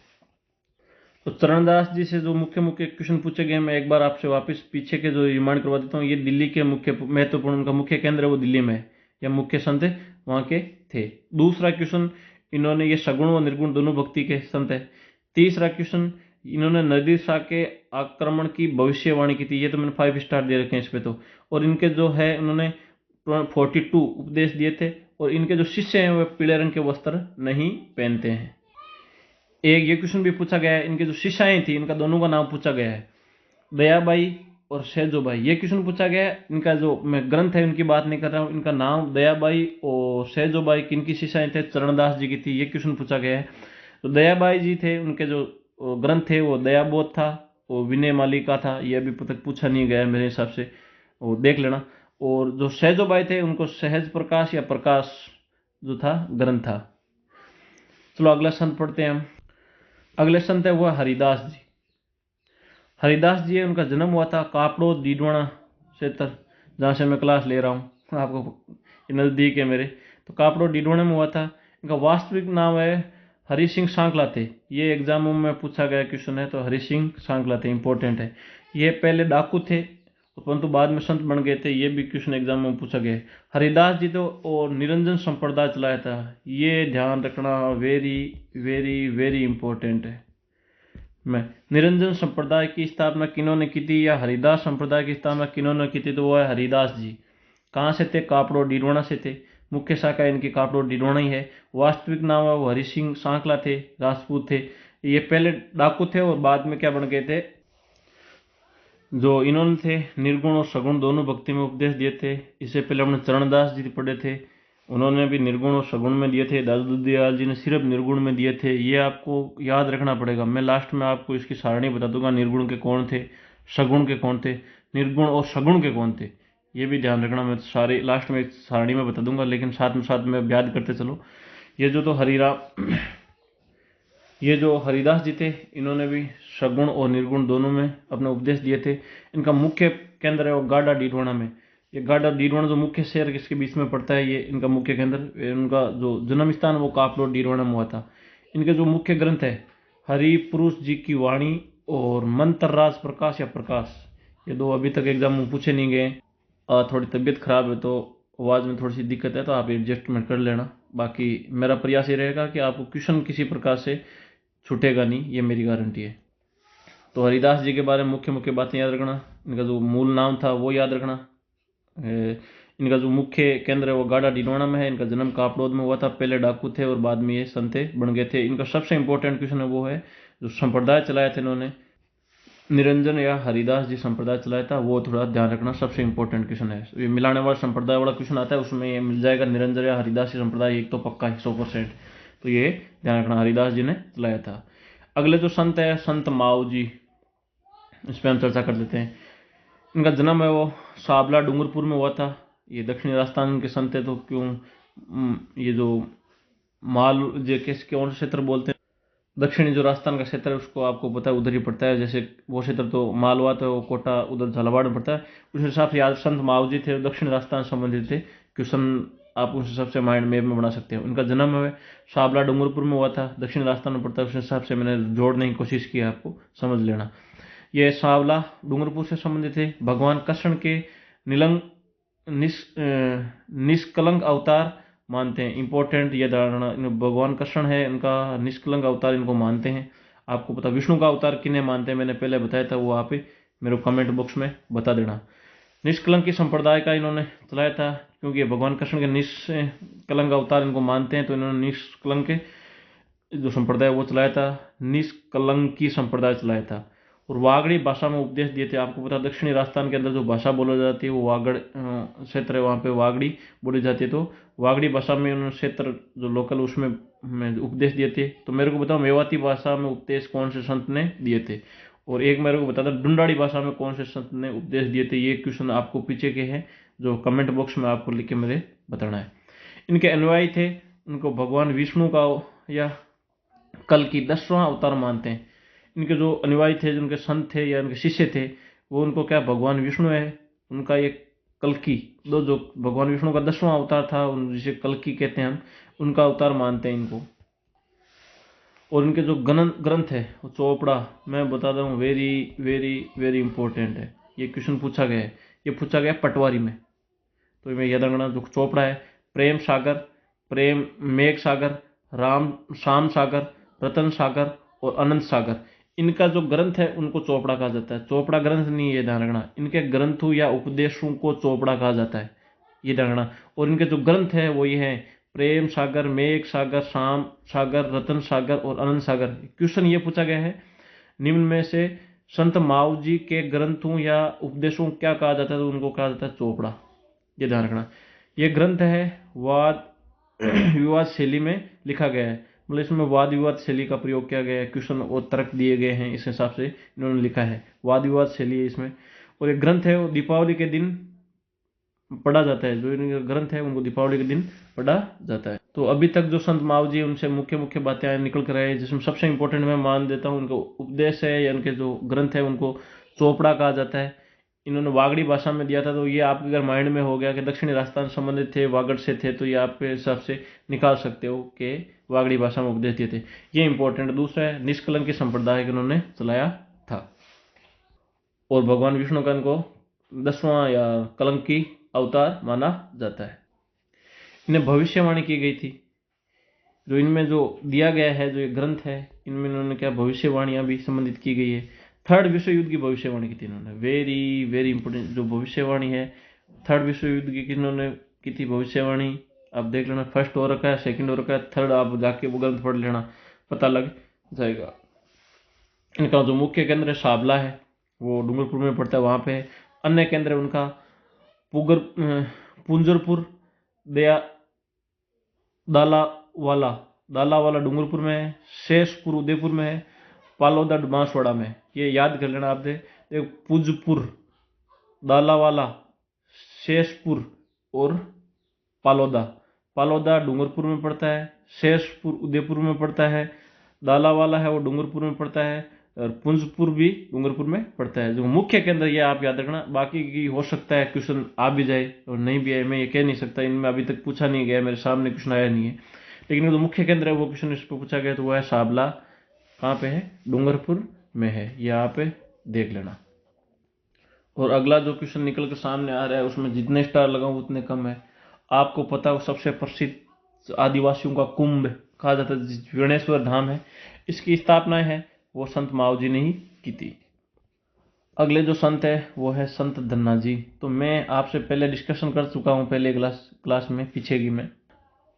तो चरणदास जी से जो मुख्य मुख्य क्वेश्चन पूछे गए, मैं एक बार आपसे वापस पीछे के जो रिमाइंड करवा देता हूँ। ये दिल्ली के मुख्य महत्वपूर्ण, उनका मुख्य केंद्र है वो दिल्ली में है, या मुख्य संत वहाँ के थे। दूसरा क्वेश्चन, इन्होंने ये सगुण व निर्गुण दोनों भक्ति के संत है। तीसरा क्वेश्चन, इन्होंने नादिर शाह के आक्रमण की भविष्यवाणी की थी। ये तो मैंने 5 स्टार दे रखे हैं इस पे तो। और इनके जो है उन्होंने 42 उपदेश दिए थे। और इनके जो शिष्य हैं वे पीले रंग के वस्त्र नहीं पहनते हैं। एक ये क्वेश्चन भी पूछा गया है, इनके जो शिष्याएं थी इनका दोनों का नाम पूछा गया है, दयाबाई और सहजोबाई। ये क्वेश्चन पूछा गया है। इनका जो मैं ग्रंथ है उनकी बात नहीं कर रहा हूँ, इनका नाम दयाबाई और सहजोबाई किनकी शिष्याएं थे? चरणदास जी की थी। ये क्वेश्चन पूछा गया है। तो दयाबाई जी थे, उनके जो ग्रंथ थे वो दयाबोध था, वो विनय मालिका था। ये अभी तक पूछा नहीं गया मेरे हिसाब से, वो देख लेना। और जो सहजोबाई थे उनको सहज प्रकाश या प्रकाश जो था ग्रंथ था। चलो अगला संत पढ़ते हैं हम। अगले संत है वो हरिदास जी। हरिदास जी है, उनका जन्म हुआ था कापड़ो डीडवाना क्षेत्र, जहाँ से मैं क्लास ले रहा हूँ, आपको ये नज़दीक है मेरे। तो कापड़ो डीडवाना में हुआ था। इनका वास्तविक नाम है हरि सिंह सांकला थे। ये एग्जामों में पूछा गया क्वेश्चन है, तो हरि सिंह सांकला थे, इंपॉर्टेंट है। ये पहले डाकू थे परंतु बाद में संत बन गए थे। ये भी क्वेश्चन एग्जाम में पूछा गया है। हरिदास जी तो और निरंजन संप्रदाय चलाया था, ये ध्यान रखना, वेरी वेरी वेरी इंपॉर्टेंट है। मैं निरंजन संप्रदाय की स्थापना किन्होंने की थी, या हरिदास संप्रदाय की स्थापना किन्होंने की थी? तो वो है हरिदास जी। कहाँ से थे? कापड़ो डीडवाना से थे। मुख्य शाखा इनकी कापड़ो डीडवाना ही है। वास्तविक नाम है वो हरि सिंह सांकला थे, राजपूत थे। ये पहले डाकू थे और बाद में क्या बन गए थे? जो इन्होंने थे निर्गुण और सगुण दोनों भक्ति में उपदेश दिए थे। इससे पहले हमने चरणदास जी पढ़े थे, उन्होंने भी निर्गुण और सगुण में दिए थे। दादू दयाल जी ने सिर्फ निर्गुण में दिए थे। ये आपको याद रखना पड़ेगा। मैं लास्ट में आपको इसकी सारणी बता दूंगा, निर्गुण के कौन थे, सगुण के कौन थे, निर्गुण और सगुण के कौन थे, ये भी ध्यान रखना। मैं सारे लास्ट में एक सारणी में बता दूंगा, लेकिन साथ में याद करते चलो। ये जो हरिदास जी थे, इन्होंने भी सगुण और निर्गुण दोनों में अपने उपदेश दिए थे। इनका मुख्य केंद्र है वो गाडा डीडवाना में। ये गाडा डीडवाना जो मुख्य शहर किसके बीच में पड़ता है, ये इनका मुख्य केंद्र। इनका जो जन्म स्थान वो कापलोड डीडवाना में हुआ था। इनके जो मुख्य ग्रंथ है हरि पुरुष जी की वाणी और मंत्र राज प्रकाश या प्रकाश, ये दो अभी तक एग्जाम में पूछे नहीं गए। थोड़ी तबीयत खराब है तो आवाज़ में थोड़ी सी दिक्कत है, तो आप एडजस्टमेंट कर लेना। बाकी मेरा प्रयास ये रहेगा कि आपको क्वेश्चन किसी प्रकार से छूटेगा नहीं, ये मेरी गारंटी है। तो हरिदास जी के बारे में मुख्य मुख्य बातें याद रखना। इनका जो मूल नाम था वो याद रखना। इनका जो मुख्य केंद्र है वो गाडा डिडवाना में है। इनका जन्म कापड़ोद में हुआ था। पहले डाकू थे और बाद में ये संते बन गए थे। इनका सबसे इंपॉर्टेंट क्वेश्चन है वो है जो संप्रदाय चलाया था इन्होंने, निरंजन या हरिदास जी संप्रदाय चलाया था, वो थोड़ा ध्यान रखना, सबसे इंपॉर्टेंट क्वेश्चन है। ये मिलाने वाला संप्रदाय वाला क्वेश्चन आता है, उसमें ये मिल जाएगा निरंजन या हरिदास जी संप्रदाय, एक तो पक्का है 100%। तो ये ध्यान रखना, हरिदास जी ने चलाया था। अगले जो संत है संत माऊ जी, इस पर हम चर्चा कर लेते हैं। इनका जन्म है वो साबला डूंगरपुर में हुआ था। ये दक्षिणी राजस्थान के संत है, तो क्यों ये जो माल जो कौन सा क्षेत्र बोलते हैं, दक्षिणी जो राजस्थान का क्षेत्र है उसको आपको पता है उधर ही पड़ता है। जैसे वो क्षेत्र तो मालवा तो वो कोटा उधर झालावाड़ में पड़ता है। उस हिसाब से याद संत माऊ जी थे, दक्षिण राजस्थान से संबंधित थे। क्वेश्चन आप उस हिसाब से माइंड मैप में बना सकते हो। उनका जन्म है साबला डूंगरपुर में हुआ था, दक्षिण राजस्थान में पड़ता है। उस हिसाब से मैंने जोड़ने की कोशिश की, आपको समझ लेना। ये सावला डूंगरपुर से संबंधित है। भगवान कृष्ण के निलंग निष्कलंक अवतार मानते हैं। इंपॉर्टेंट ये धारणा, भगवान कृष्ण है इनका निष्कलंक अवतार, इनको मानते हैं। आपको पता विष्णु का अवतार किन्हें मानते हैं, मैंने पहले बताया था, वो आप मेरे कमेंट बॉक्स में बता देना। निष्कलंक की संप्रदाय का इन्होंने चलाया था, क्योंकि भगवान कृष्ण के निष्कलंक अवतार इनको मानते हैं, तो इन्होंने निष्कलंक जो संप्रदाय वो चलाया था, निष्कलंकी संप्रदाय चलाया था। और वागड़ी भाषा में उपदेश दिए थे। आपको पता दक्षिणी राजस्थान के अंदर जो भाषा बोली जाती है वो वागड़ क्षेत्र है, वहाँ पे वागड़ी बोली जाती है। तो वागड़ी भाषा में उन्होंने क्षेत्र जो लोकल उसमें उपदेश दिए थे। तो मेरे को बताओ मेवाती भाषा में उपदेश कौन से संत ने दिए थे, और एक मेरे को बता दो डुंडाड़ी भाषा में कौन से संत ने उपदेश दिए थे। ये क्वेश्चन आपको पीछे के हैं, जो कमेंट बॉक्स में आपको लिख के मेरे बताना है। इनके अनुयायी थे, उनको भगवान विष्णु का या कल की 10वां अवतार मानते हैं। इनके जो अनुयायी थे, जिनके संत थे या इनके शिष्य थे, वो उनको क्या भगवान विष्णु है उनका ये कल्कि दो, जो भगवान विष्णु का 10वां अवतार था, जिसे कल्कि कहते हैं हम, उनका अवतार मानते हैं इनको। और इनके जो ग्रंथ है वो चोपड़ा, मैं बता दूँ वेरी वेरी वेरी इंपॉर्टेंट है। ये क्वेश्चन पूछा गया है, ये पूछा गया पटवारी में, तो मैं याद रखना। जो चोपड़ा है प्रेम सागर, प्रेम मेघ सागर, राम शाम सागर, रतन सागर और अनंत सागर, इनका जो ग्रंथ है उनको चोपड़ा कहा जाता है। चोपड़ा ग्रंथ नहीं, ये ध्यान रखना। इनके ग्रंथों या उपदेशों को चोपड़ा कहा जाता है, ये ध्यान रखना। और इनके जो ग्रंथ है वो ये है प्रेम सागर, मेघ सागर, शाम सागर, रतन सागर और अनंत सागर। क्वेश्चन ये पूछा गया है निम्न में से संत माऊ जी के ग्रंथों या उपदेशों क्या कहा जाता है, तो उनको कहा जाता है चोपड़ा, ये ध्यान रखना। ये ग्रंथ है वाद विवाद शैली में लिखा गया है, मतलब इसमें वाद विवाद शैली का प्रयोग किया गया है। क्वेश्चन और तर्क दिए गए हैं, इस हिसाब से इन्होंने लिखा है, वाद विवाद शैली है इसमें। और एक ग्रंथ है वो दीपावली के दिन पढ़ा जाता है। जो इनका ग्रंथ है उनको दीपावली के दिन पढ़ा जाता है। तो अभी तक जो संत माऊ जी उनसे मुख्य मुख्य बातें निकल कर आए, जिसमें सबसे इंपॉर्टेंट मैं मान देता हूँ उनका उपदेश है या उनके जो ग्रंथ है उनको चोपड़ा कहा जाता है। इन्होंने वागड़ी भाषा में दिया था, तो ये आपके अगर माइंड में हो गया कि दक्षिणी राजस्थान संबंधित थे, वागड़ से थे, तो ये आपके हिसाब से निकाल सकते हो कि वागड़ी भाषा में उपदेश दिए थे। ये इंपॉर्टेंट। दूसरा है निष्कलंकी संप्रदाय के उन्होंने चलाया था, और भगवान विष्णु का इनको 10वां या कलंकी अवतार माना जाता है। इन्हें भविष्यवाणी की गई थी, जो इनमें जो दिया गया है, जो ये ग्रंथ है, इनमें इन्होंने क्या भविष्यवाणियां भी संबंधित की गई है। थर्ड विश्व युद्ध की भविष्यवाणी की थी इन्होंने, वेरी वेरी इंपोर्टेंट जो भविष्यवाणी है। थर्ड विश्व युद्ध की इन्होंने की थी भविष्यवाणी, आप देख लेना। फर्स्ट हो रखा है, सेकंड हो रखा है, थर्ड आप जाके वो ग्रंथ पढ़ लेना, पता लग जाएगा। इनका जो मुख्य केंद्र है साबला है, वो डूंगरपुर में पड़ता है, वहाँ पे है। अन्य केंद्र है उनका पुगर पुंजरपुर, दया दालावाला, दालावाला डूंगरपुर में है। शेषपुर उदयपुर में है। पालोदा बांसवाड़ा में। ये याद कर लेना आपने। पुजपुर, दालावाला, शेषपुर और पालोदा। पालोदा डूंगरपुर में पड़ता है, शेषपुर उदयपुर में पड़ता है, दालावाला है वो डूंगरपुर में पड़ता है, और पुंजपुर भी डूंगरपुर में पड़ता है। जो मुख्य केंद्र ये आप याद रखना। बाकी की हो सकता है क्वेश्चन आ भी जाए और नहीं भी आए, मैं ये कह नहीं सकता, इनमें अभी तक पूछा नहीं गया, मेरे सामने क्वेश्चन आया नहीं है। लेकिन जो मुख्य केंद्र है वो क्वेश्चन इस पर पूछा गया, तो वो है साबला। कहाँ पे है? डूंगरपुर में है। ये आप देख लेना। और अगला जो क्वेश्चन निकल कर सामने आ रहा है उसमें जितने स्टार लगाऊं उतने कम है। आपको पता हो सबसे प्रसिद्ध आदिवासियों का कुंभ कहा जाता है विणेश्वर धाम है, इसकी स्थापना है वो संत मावजी ने ही की थी। अगले जो संत है वो है संत धन्ना जी। तो मैं आपसे पहले डिस्कशन कर चुका हूँ पहले क्लास में, पीछे की में,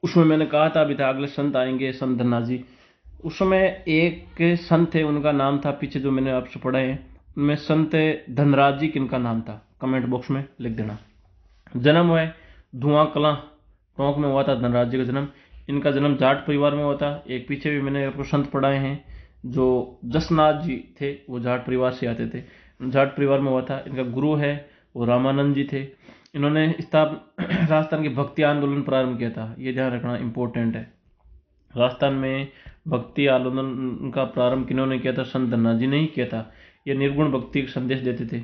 उसमें मैंने कहा था अभी था अगले संत आएंगे संत धन्ना जी। उस समय एक संत थे, उनका नाम था, पीछे जो मैंने आपसे पढ़ा है उनमें संत धनराज जी किनका नाम था, कमेंट बॉक्स में लिख देना। जन्म है धुआं कला टोंक में हुआ था धनराज जी का जन्म। इनका जन्म जाट परिवार में हुआ था। एक पीछे भी मैंने आपको संत पढ़ाए हैं, जो जसनाथ जी थे वो जाट परिवार से आते थे, जाट परिवार में हुआ था। इनका गुरु है वो रामानंद जी थे। इन्होंने राजस्थान के भक्ति आंदोलन प्रारंभ किया था, ये ध्यान रखना इंपॉर्टेंट है। राजस्थान में भक्ति आंदोलन का प्रारंभ किन्होंने किया था? संत धन्ना जी ने ही किया था। ये निर्गुण भक्ति का संदेश देते थे।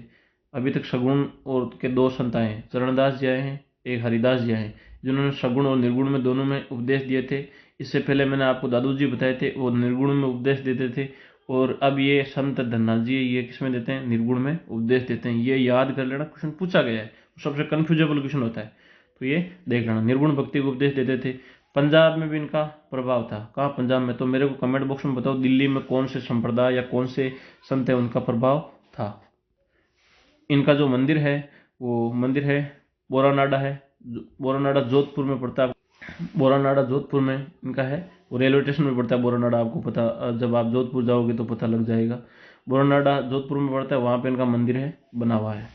अभी तक सगुण और के दो संत आए हैं, चरणदास जी आए हैं, एक हरिदास जी आए हैं, जिन्होंने सगुण और निर्गुण में दोनों में उपदेश दिए थे। इससे पहले मैंने आपको दादू जी बताए थे, वो निर्गुण में उपदेश देते थे। और अब ये संत धन्ना जी ये किसमें देते हैं? निर्गुण में उपदेश देते हैं। ये याद कर लेना, क्वेश्चन पूछा गया है, सबसे कन्फ्यूजेबल क्वेश्चन होता है, तो ये देख लेना। निर्गुण भक्ति को उपदेश देते थे। पंजाब में भी इनका प्रभाव था। कहाँ? पंजाब में। तो मेरे को कमेंट बॉक्स में बताओ दिल्ली में कौन से संप्रदाय या कौन से संत है उनका प्रभाव था। इनका जो मंदिर है वो मंदिर है बोरानाडा है, बोरानाडा जोधपुर में पड़ता है। बोरानाडा जोधपुर में इनका है, वो रेलवे स्टेशन में पड़ता है बोरानाडा, आपको पता, जब आप जोधपुर जाओगे तो पता लग जाएगा। बोरानाडा जोधपुर में पड़ता है, वहाँ पे इनका मंदिर है बना हुआ है।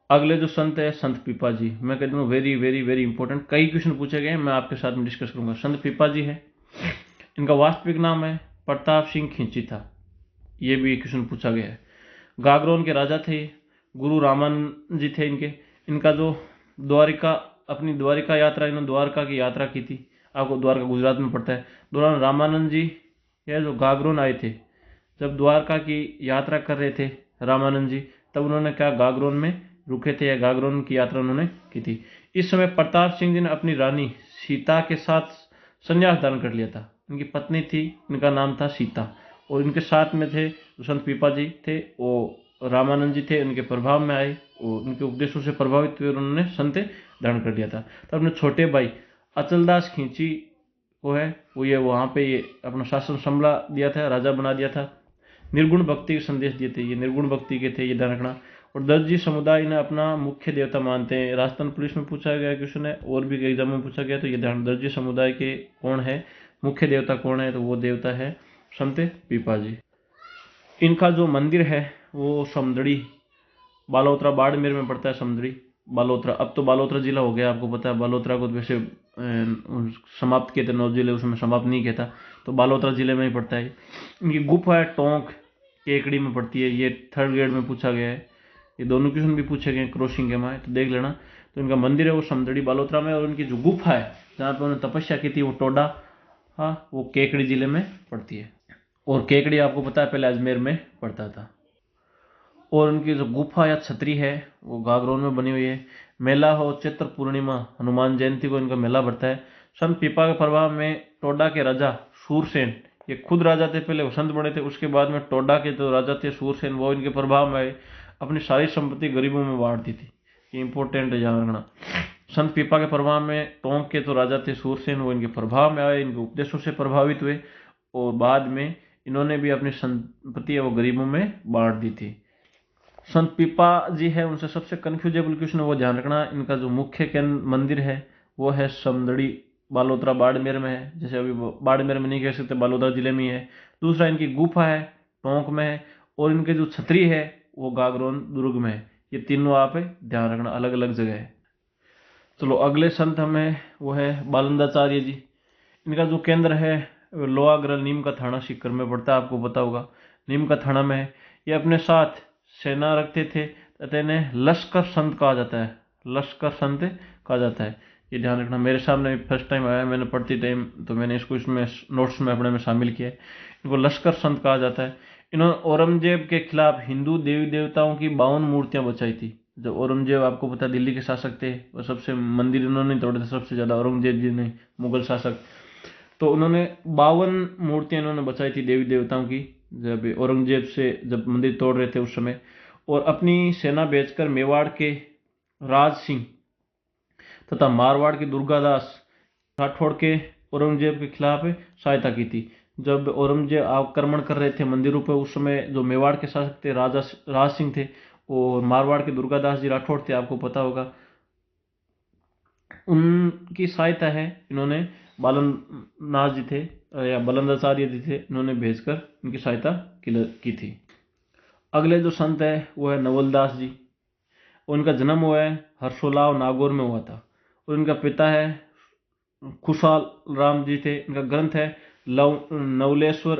अगले जो संत है संत पीपा जी, मैं कहता हूँ वेरी वेरी वेरी इंपॉर्टेंट, कई क्वेश्चन पूछे गए, मैं आपके साथ में डिस्कस करूंगा। संत पीपा जी है, इनका वास्तविक नाम है प्रताप सिंह खींची था, ये भी क्वेश्चन पूछा गया है। गागरोन के राजा थे, गुरु रामान जी थे इनके। इनका जो द्वारिका, अपनी द्वारिका यात्रा, इन्होंने द्वारका की यात्रा की थी, आपको द्वारका गुजरात में पड़ता है। दौरान रामानंद जी या जो गागरोन आए थे, जब द्वारका की यात्रा कर रहे थे रामानंद जी, तब उन्होंने क्या गागरोन में रुके थे या गागरोन की यात्रा उन्होंने की थी। इस समय प्रताप सिंह जी ने अपनी रानी सीता के साथ संन्यास धारण कर लिया था। इनकी पत्नी थी, इनका नाम था सीता, और इनके साथ में थे संत पीपा जी थे, वो रामानंद जी थे, उनके प्रभाव में आए और उनके उपदेशों से प्रभावित हुए और उन्होंने संत धारण कर लिया था। तो अपने छोटे भाई अचलदास खींची को है वो ये वहाँ पे ये अपना शासन संभला दिया था, राजा बना दिया था। निर्गुण भक्ति के संदेश दिए थे, ये निर्गुण भक्ति के थे, ये ध्यान रखना। और दर्जी समुदाय ने अपना मुख्य देवता मानते हैं। राजस्थान पुलिस में पूछा गया क्वेश्चन है और भी एग्जाम में पूछा गया, तो ये ध्यान, दर्जी समुदाय के कौन है मुख्य देवता, कौन है? तो वो देवता है संत पीपा जी। इनका जो मंदिर है वो समदड़ी, बालोतरा बाड़मेर में पड़ता है। समदड़ी बालोतरा, अब तो बालोतरा जिला हो गया, आपको पता है। बालोतरा को तो वैसे समाप्त किए थे 9 जिले, उसमें समाप्त नहीं किया था, तो बालोतरा जिले में ही पड़ता है। इनकी गुफा है टोंक केकड़ी में पड़ती है, ये 3rd ग्रेड में पूछा गया है। ये दोनों क्वेश्चन भी पूछे गए क्रॉसिंग के में, तो देख लेना। तो इनका मंदिर है वो समदड़ी बालोतरा में, और उनकी जो गुफा है जहाँ पे उन्होंने तपस्या की थी वो टोडा, हाँ, वो केकड़ी जिले में पड़ती है। और केकड़ी आपको पता है पहले अजमेर में पड़ता था। और उनकी जो गुफा या छतरी है वो गागरोन में बनी हुई है। मेला हो चैत्र पूर्णिमा, हनुमान जयंती को इनका मेला बढ़ता है। संत पीपा के प्रभाव में टोडा के राजा सूरसेन, ये खुद राजा थे, पहले वो संत बने थे, उसके बाद में टोडा के जो राजा थे सूरसेन, वो इनके प्रभाव में आए, अपनी सारी संपत्ति गरीबों में बांट दी थी। ये इंपॉर्टेंट है, ध्यान रखना। संत पीपा के प्रभाव में टोंक के जो राजा थे सूरसेन, वो इनके प्रभाव में आए, इनके उपदेशों से प्रभावित हुए, और बाद में इन्होंने भी अपनी संपत्ति वो गरीबों में बांट दी थी। संत पीपा जी है, उनसे सबसे कन्फ्यूजेबल क्वेश्चन वो ध्यान रखना। इनका जो मुख्य मंदिर है वो है समदड़ी, बालोतरा बाड़मेर में है। जैसे अभी बाड़मेर में नहीं कह सकते, बालोतरा जिले में ही है। दूसरा इनकी गुफा है टोंक में है, और इनके जो छतरी है वो गागरोन दुर्ग में है। ये तीनों आप ध्यान रखना, अलग अलग जगह है। चलो अगले संत हमें वो है बालंदाचार्य जी। इनका जो केंद्र है लोहागढ़ नीम का थाना सीकर में पड़ता है, आपको पता होगा नीम का थाना में है। ये अपने साथ सेना रखते थे तथा इन्हें लश्कर संत कहा जाता है, लश्कर संत कहा जाता है। ये ध्यान रखना, मेरे सामने फर्स्ट टाइम आया, मैंने पढ़ती टाइम तो मैंने इसको इसमें नोट्स में अपने में शामिल किया है। इनको लश्कर संत कहा जाता है। इन्होंने औरंगजेब के खिलाफ हिंदू देवी देवताओं की 52 मूर्तियां बचाई थी। जब औरंगजेब, आपको पता दिल्ली के शासक थे, वो सबसे मंदिर इन्होंने तोड़े थे सबसे ज्यादा, औरंगजेब जी ने, मुगल शासक। तो उन्होंने 52 मूर्तियां इन्होंने बचाई थी देवी देवताओं की, जब औरंगजेब से जब मंदिर तोड़ रहे थे उस समय। और अपनी सेना भेजकर मेवाड़ के राज सिंह तथा मारवाड़ के दुर्गादास राठौड़ के औरंगजेब के खिलाफ सहायता की थी। जब औरंगजेब आक्रमण कर रहे थे मंदिरों पर, उस समय जो मेवाड़ के शासक थे राजा राज सिंह थे, और मारवाड़ के दुर्गादास जी राठौड़ थे, आपको पता होगा, उनकी सहायता है इन्होंने बालननाथ जी थे या बलंदाचार्य जी थे, इन्होंने भेजकर इनकी सहायता की थी। अगले जो संत है वो है नवलदास जी। उनका जन्म हुआ है हर्षोलाव नागौर में हुआ था। और इनका पिता है खुशाल राम जी थे। इनका ग्रंथ है नवलेश्वर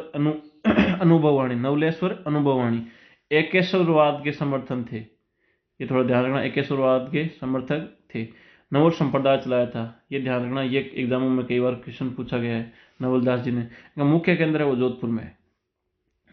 अनुभववाणी, नवलेश्वर अनुभववाणी। एकेश्वरवाद के समर्थन थे, ये थोड़ा ध्यान रखना, एकेश्वरवाद के समर्थक थे। नवल संप्रदाय चलाया था, ये ध्यान रखना, ये एग्जामों में कई बार क्वेश्चन पूछा गया है नवलदास जी ने। इनका मुख्य केंद्र है वो जोधपुर में है।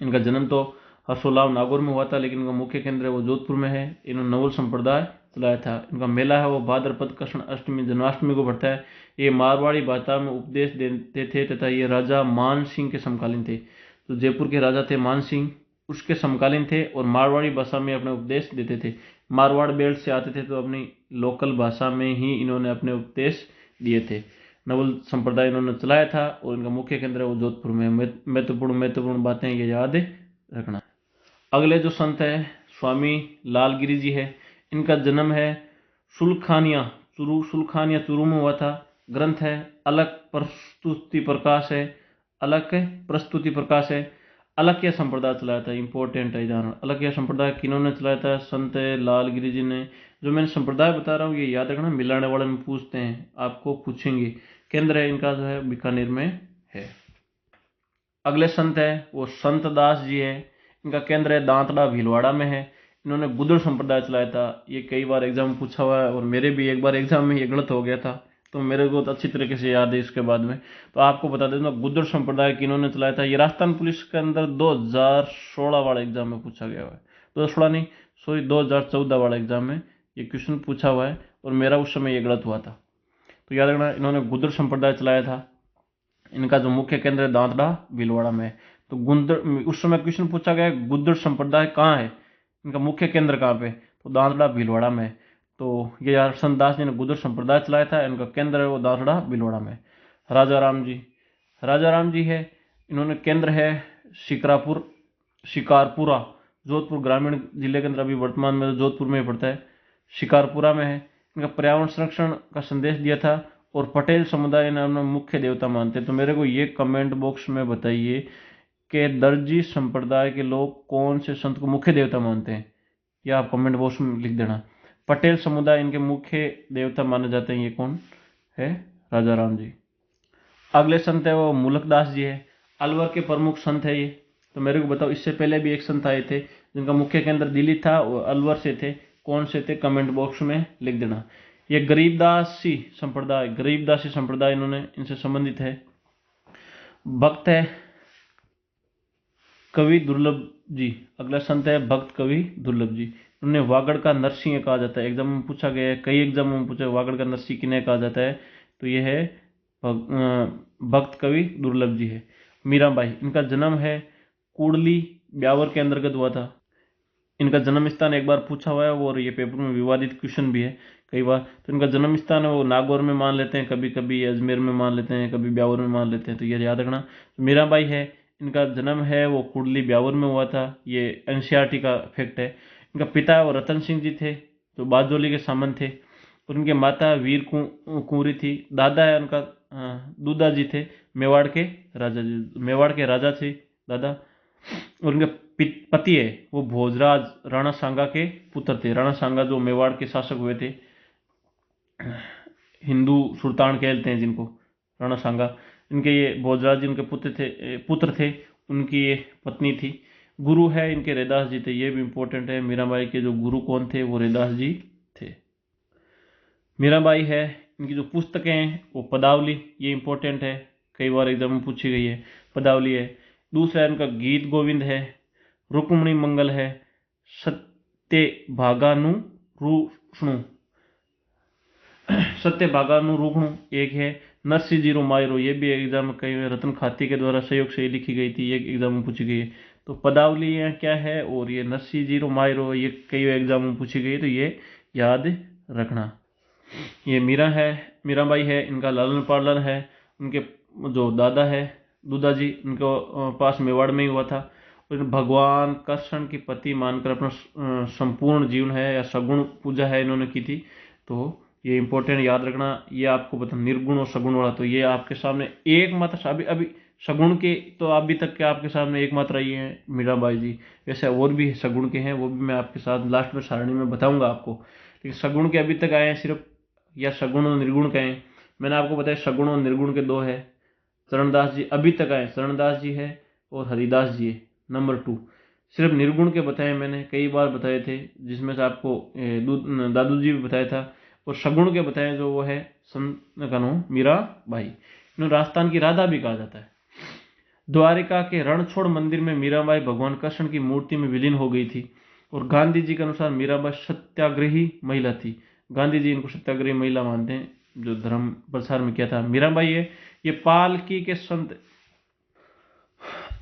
इनका जन्म तो हर्षोलाव नागौर में हुआ था, लेकिन इनका मुख्य केंद्र है वो जोधपुर में है। इन्होंने नवल संप्रदाय चलाया था। इनका मेला है वो भाद्रपद कृष्ण अष्टमी जन्माष्टमी को पड़ता है। ये मारवाड़ी भाषा में उपदेश देते थे तथा ये राजा मान सिंह के समकालीन थे। तो जयपुर के राजा थे मान सिंह, उसके समकालीन थे और मारवाड़ी भाषा में अपने उपदेश देते थे। मारवाड़ बेल्ट से आते थे तो अपनी लोकल भाषा में ही इन्होंने अपने उपदेश दिए थे। नवल संप्रदाय इन्होंने चलाया था और इनका मुख्य केंद्र है वो जोधपुर में। महत्वपूर्ण बातें ये याद रखना। अगले जो संत है स्वामी लालगिरी जी है। इनका जन्म है सुल्खानिया चुरू में हुआ था। ग्रंथ है अलग प्रस्तुति प्रकाश है, अलग प्रस्तुति प्रकाश है। अलक्य संप्रदाय चलाया था, इंपॉर्टेंट है ध्यान। अलक्य संप्रदाय किन्होंने चलाया था? संत लालगिरी जी ने। जो मैंने संप्रदाय बता रहा हूँ ये याद रखना, मिलाने वाले में पूछते हैं, आपको पूछेंगे। केंद्र है इनका जो है बीकानेर में है। अगले संत है वो संत दास जी है। इनका केंद्र है दांतड़ा भीलवाड़ा में है। इन्होंने गुदड़ संप्रदाय चलाया था। ये कई बार एग्जाम पूछा हुआ है और मेरे भी एक बार एग्जाम में ये गलत हो गया था, तो मेरे को तो अच्छी तरीके से याद है इसके बाद में। तो आपको बता देता हूँ गुदड़ संप्रदाय किन्होंने चलाया था। ये राजस्थान पुलिस के अंदर 2016 वाले एग्जाम में पूछा गया हुआ है। 2016 नहीं, सॉरी 2014 वाले एग्जाम में ये क्वेश्चन पूछा हुआ है और मेरा उस समय ये गलत हुआ था। तो याद रखना, इन्होंने गुदड़ संप्रदाय चलाया था। इनका जो मुख्य केंद्र है दांतड़ा भीलवाड़ा में। तो गुंदड़, उस समय क्वेश्चन पूछा गया गुदड़ संप्रदाय कहाँ है, इनका मुख्य केंद्र कहाँ पे? तो दांतड़ा भीलवाड़ा में। तो ये यार संत दास जी ने गुदड़ संप्रदाय चलाया था, इनका केंद्र है वो दांतड़ा भीलवाड़ा में। राजा राम जी, राजा राम जी है, इन्होंने केंद्र है शिकारपुरा, जोधपुर ग्रामीण जिले के अंदर, अभी वर्तमान में तो जोधपुर में ही पड़ता है, शिकारपुरा में है। इनका पर्यावरण संरक्षण का संदेश दिया था और पटेल समुदाय ने अपना मुख्य देवता मानते। तो मेरे को ये कमेंट बॉक्स में बताइए कि दर्जी संप्रदाय के लोग कौन से संत को मुख्य देवता मानते हैं, या आप कमेंट बॉक्स में लिख देना। पटेल समुदाय इनके मुख्य देवता माने जाते हैं। ये कौन है? राजा राम जी। अगले संत है वो मुलकदास जी है, अलवर के प्रमुख संत है ये। तो मेरे को बताओ, इससे पहले भी एक संत आए थे जिनका मुख्य केंद्र दिल्ली था, वो अलवर से थे। कौन से थे? कमेंट बॉक्स में लिख देना। ये गरीबदासी संप्रदाय इन्होंने, इनसे संबंधित है। भक्त है कवि दुर्लभ जी। अगला संत है भक्त कवि दुर्लभ जी। उन्हें वागड़ का नरसिंह कहा जाता है। एग्जाम में पूछा गया है, कई एग्जामों में पूछा वागड़ का नरसिंह किन्हें कहा जाता है? तो यह है भक्त कवि दुर्लभ जी है। मीराबाई, इनका जन्म है कुड़ली ब्यावर के अंतर्गत हुआ था। इनका जन्म स्थान एक बार पूछा हुआ है और ये पेपर में विवादित क्वेश्चन भी है कई बार। तो इनका जन्म स्थान है वो नागौर में मान लेते हैं, कभी कभी अजमेर में मान लेते हैं, कभी ब्यावर में मान लेते हैं, तो ये याद रखना। तो मीराबाई है, इनका जन्म है वो कुड़ली ब्यावर में हुआ था। ये एनसीईआरटी का फैक्ट है। इनका पिता वो रतन सिंह जी थे जो बाजोली के सामंत थे, और उनके माता वीर कुंवरी थी। दादा है उनका दूधा जी थे, मेवाड़ के राजा थे दादा। और उनके पति है वो भोजराज राणा सांगा के पुत्र थे। राणा सांगा जो मेवाड़ के शासक हुए थे, हिंदू सुल्तान कहते हैं जिनको, राणा सांगा, इनके ये भोजराज जी उनके पुत्र थे। उनकी ये पत्नी थी। गुरु है इनके रैदास जी थे, ये भी इंपॉर्टेंट है। मीराबाई के जो गुरु कौन थे, वो रैदास जी थे। मीराबाई है, इनकी जो पुस्तकें हैं वो पदावली, ये इंपॉर्टेंट है, कई बार एग्जाम में पूछी गई है, पदावली है। दूसरा इनका गीत गोविंद है, रुक्मणी मंगल है, सत्य भागानु रूष्णु, सत्य भागानु रूखणु एक है, नरसी जीरो मायरो, ये भी एग्जाम में कई रतन खाती के द्वारा सहयोग से लिखी गई थी, ये एग्जाम में पूछी गई है। तो पदावली क्या है, और ये नरसी जीरो मायरो ये कई एग्जाम में पूछी गई है, तो ये याद रखना। ये मीराबाई है, इनका लालन पालन है। उनके जो दादा है दूधा जी, उनको पास मेवाड़ में ही हुआ था। और भगवान कृष्ण की पति मानकर अपना संपूर्ण जीवन है या सगुण पूजा है इन्होंने की थी। तो ये इंपॉर्टेंट याद रखना। ये आपको बता निर्गुण और सगुण वाला, तो ये आपके सामने एकमात्र अभी सगुण के तो अभी तक के आपके सामने एकमात्र ये है मीराबाई जी। वैसे और भी सगुण के हैं, वो भी मैं आपके साथ लास्ट में सारणी में बताऊंगा आपको, लेकिन सगुण के अभी तक आए हैं सिर्फ, या सगुण और निर्गुण के हैं। मैंने आपको बताया सगुण और निर्गुण के दो है। चरणदास जी अभी तक आए, चरणदास जी है और हरिदास जी है नंबर 2। सिर्फ निर्गुण के बताए मैंने, कई बार बताए थे, जिसमें से आपको दादू जी भी बताया था। और सगुण के बताए जो वो है संत कनो मीराबाई, इन्हें राजस्थान की राधा भी कहा जाता है। द्वारिका के रणछोड़ मंदिर में मीराबाई भगवान कृष्ण की मूर्ति में विलीन हो गई थी। और गांधी जी के अनुसार मीराबाई सत्याग्रही महिला थी। गांधी जी इनको सत्याग्रही महिला मानते हैं, जो धर्म प्रसार में किया था। मीराबाई है, ये पालकी के संत।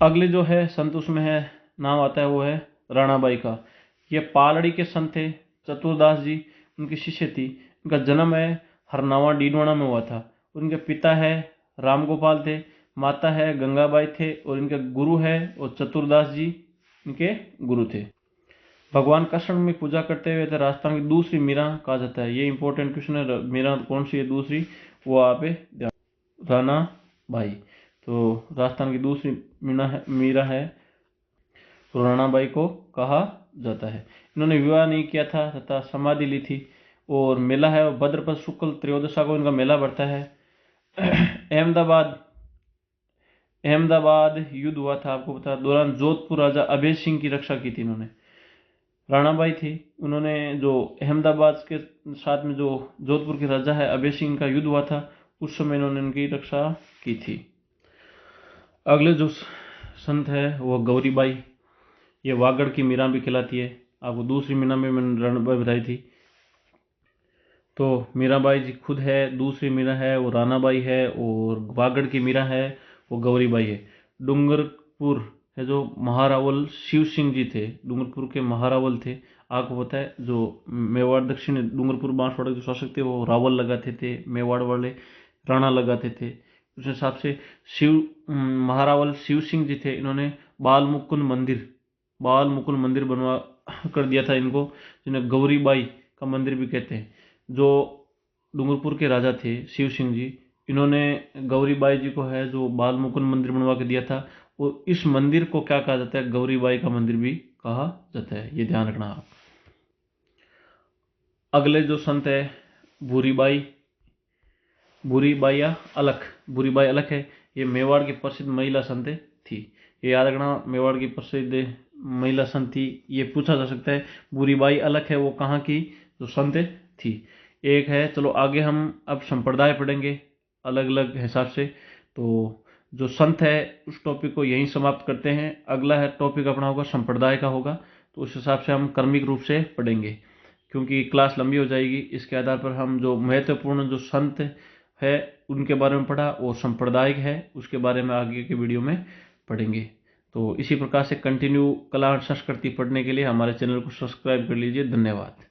अगले जो है संत उसमें है नाम आता है वो है राणाबाई का। ये पालड़ी के संत थे, चतुरदास जी उनकी शिष्य थी। उनका जन्म है हरनावा डीडवाना में हुआ था। उनके पिता है रामगोपाल थे, माता है गंगाबाई थे, और इनके गुरु है और चतुरदास जी इनके गुरु थे। भगवान कृष्ण में पूजा करते हुए थे। राजस्थान की दूसरी मीरा कहा जाता है। ये इंपॉर्टेंट क्वेश्चन है, मीरा कौन सी है दूसरी, वो आप राणा बाई। तो राजस्थान की दूसरी मीरा है, राणाबाई को कहा जाता है। इन्होंने विवाह नहीं किया था तथा समाधि ली थी। और मेला है भद्रपद शुक्ल त्रयोदशा को इनका मेला बढ़ता है। अहमदाबाद युद्ध हुआ था आपको पता, दौरान जोधपुर राजा अभय सिंह की रक्षा की थी इन्होंने। राणाबाई थी, उन्होंने जो अहमदाबाद के साथ में जो जोधपुर के राजा है अभय सिंह का युद्ध हुआ था, उस समय इन्होंने उनकी रक्षा की थी। अगले जो संत है वो गौरीबाई। ये वागड़ की मीरा भी खिलाती है आपको, दूसरी मीरा में मैंने राणाबाई बताई थी। तो मीराबाई जी खुद है, दूसरी मीरा है वो रानाबाई है, और वागड़ की मीरा है वो गौरीबाई है। डूंगरपुर है जो महारावल शिव सिंह जी थे, डूंगरपुर के महारावल थे। आपको पता है जो मेवाड़ दक्षिण डूंगरपुर बांसवाड़ा के शासक थे वो रावल लगाते थे, मेवाड़ वाले राणा लगाते थे। उस हिसाब से महारावल शिव सिंह जी थे, इन्होंने बाल मुकुंद मंदिर बनवा कर दिया था इनको, जिन्हें गौरीबाई का मंदिर भी कहते हैं। जो डूंगरपुर के राजा थे शिव सिंह जी, इन्होंने गौरीबाई जी को है जो बाल मुकुंद मंदिर बनवा के दिया था। और इस मंदिर को क्या कहा जाता है, गौरीबाई का मंदिर भी कहा जाता है, ये ध्यान रखना आप। अगले जो संत है भूरीबाई अलख है। ये मेवाड़ की प्रसिद्ध महिला संत थी, ये याद रखना, मेवाड़ की प्रसिद्ध महिला संत थी। ये पूछा जा सकता है भूरीबाई अलख है वो कहाँ की जो संत थी। एक है, चलो आगे हम अब संप्रदाय पढ़ेंगे अलग अलग हिसाब से। तो जो संत है उस टॉपिक को यहीं समाप्त करते हैं। अगला है टॉपिक अपना होगा संप्रदाय का होगा, तो उस हिसाब से हम क्रमिक रूप से पढ़ेंगे, क्योंकि क्लास लंबी हो जाएगी। इसके आधार पर हम जो महत्वपूर्ण जो संत है उनके बारे में पढ़ा, और सांप्रदायिक है उसके बारे में आगे के वीडियो में पढ़ेंगे। तो इसी प्रकार से कंटिन्यू कला और संस्कृति पढ़ने के लिए हमारे चैनल को सब्सक्राइब कर लीजिए। धन्यवाद।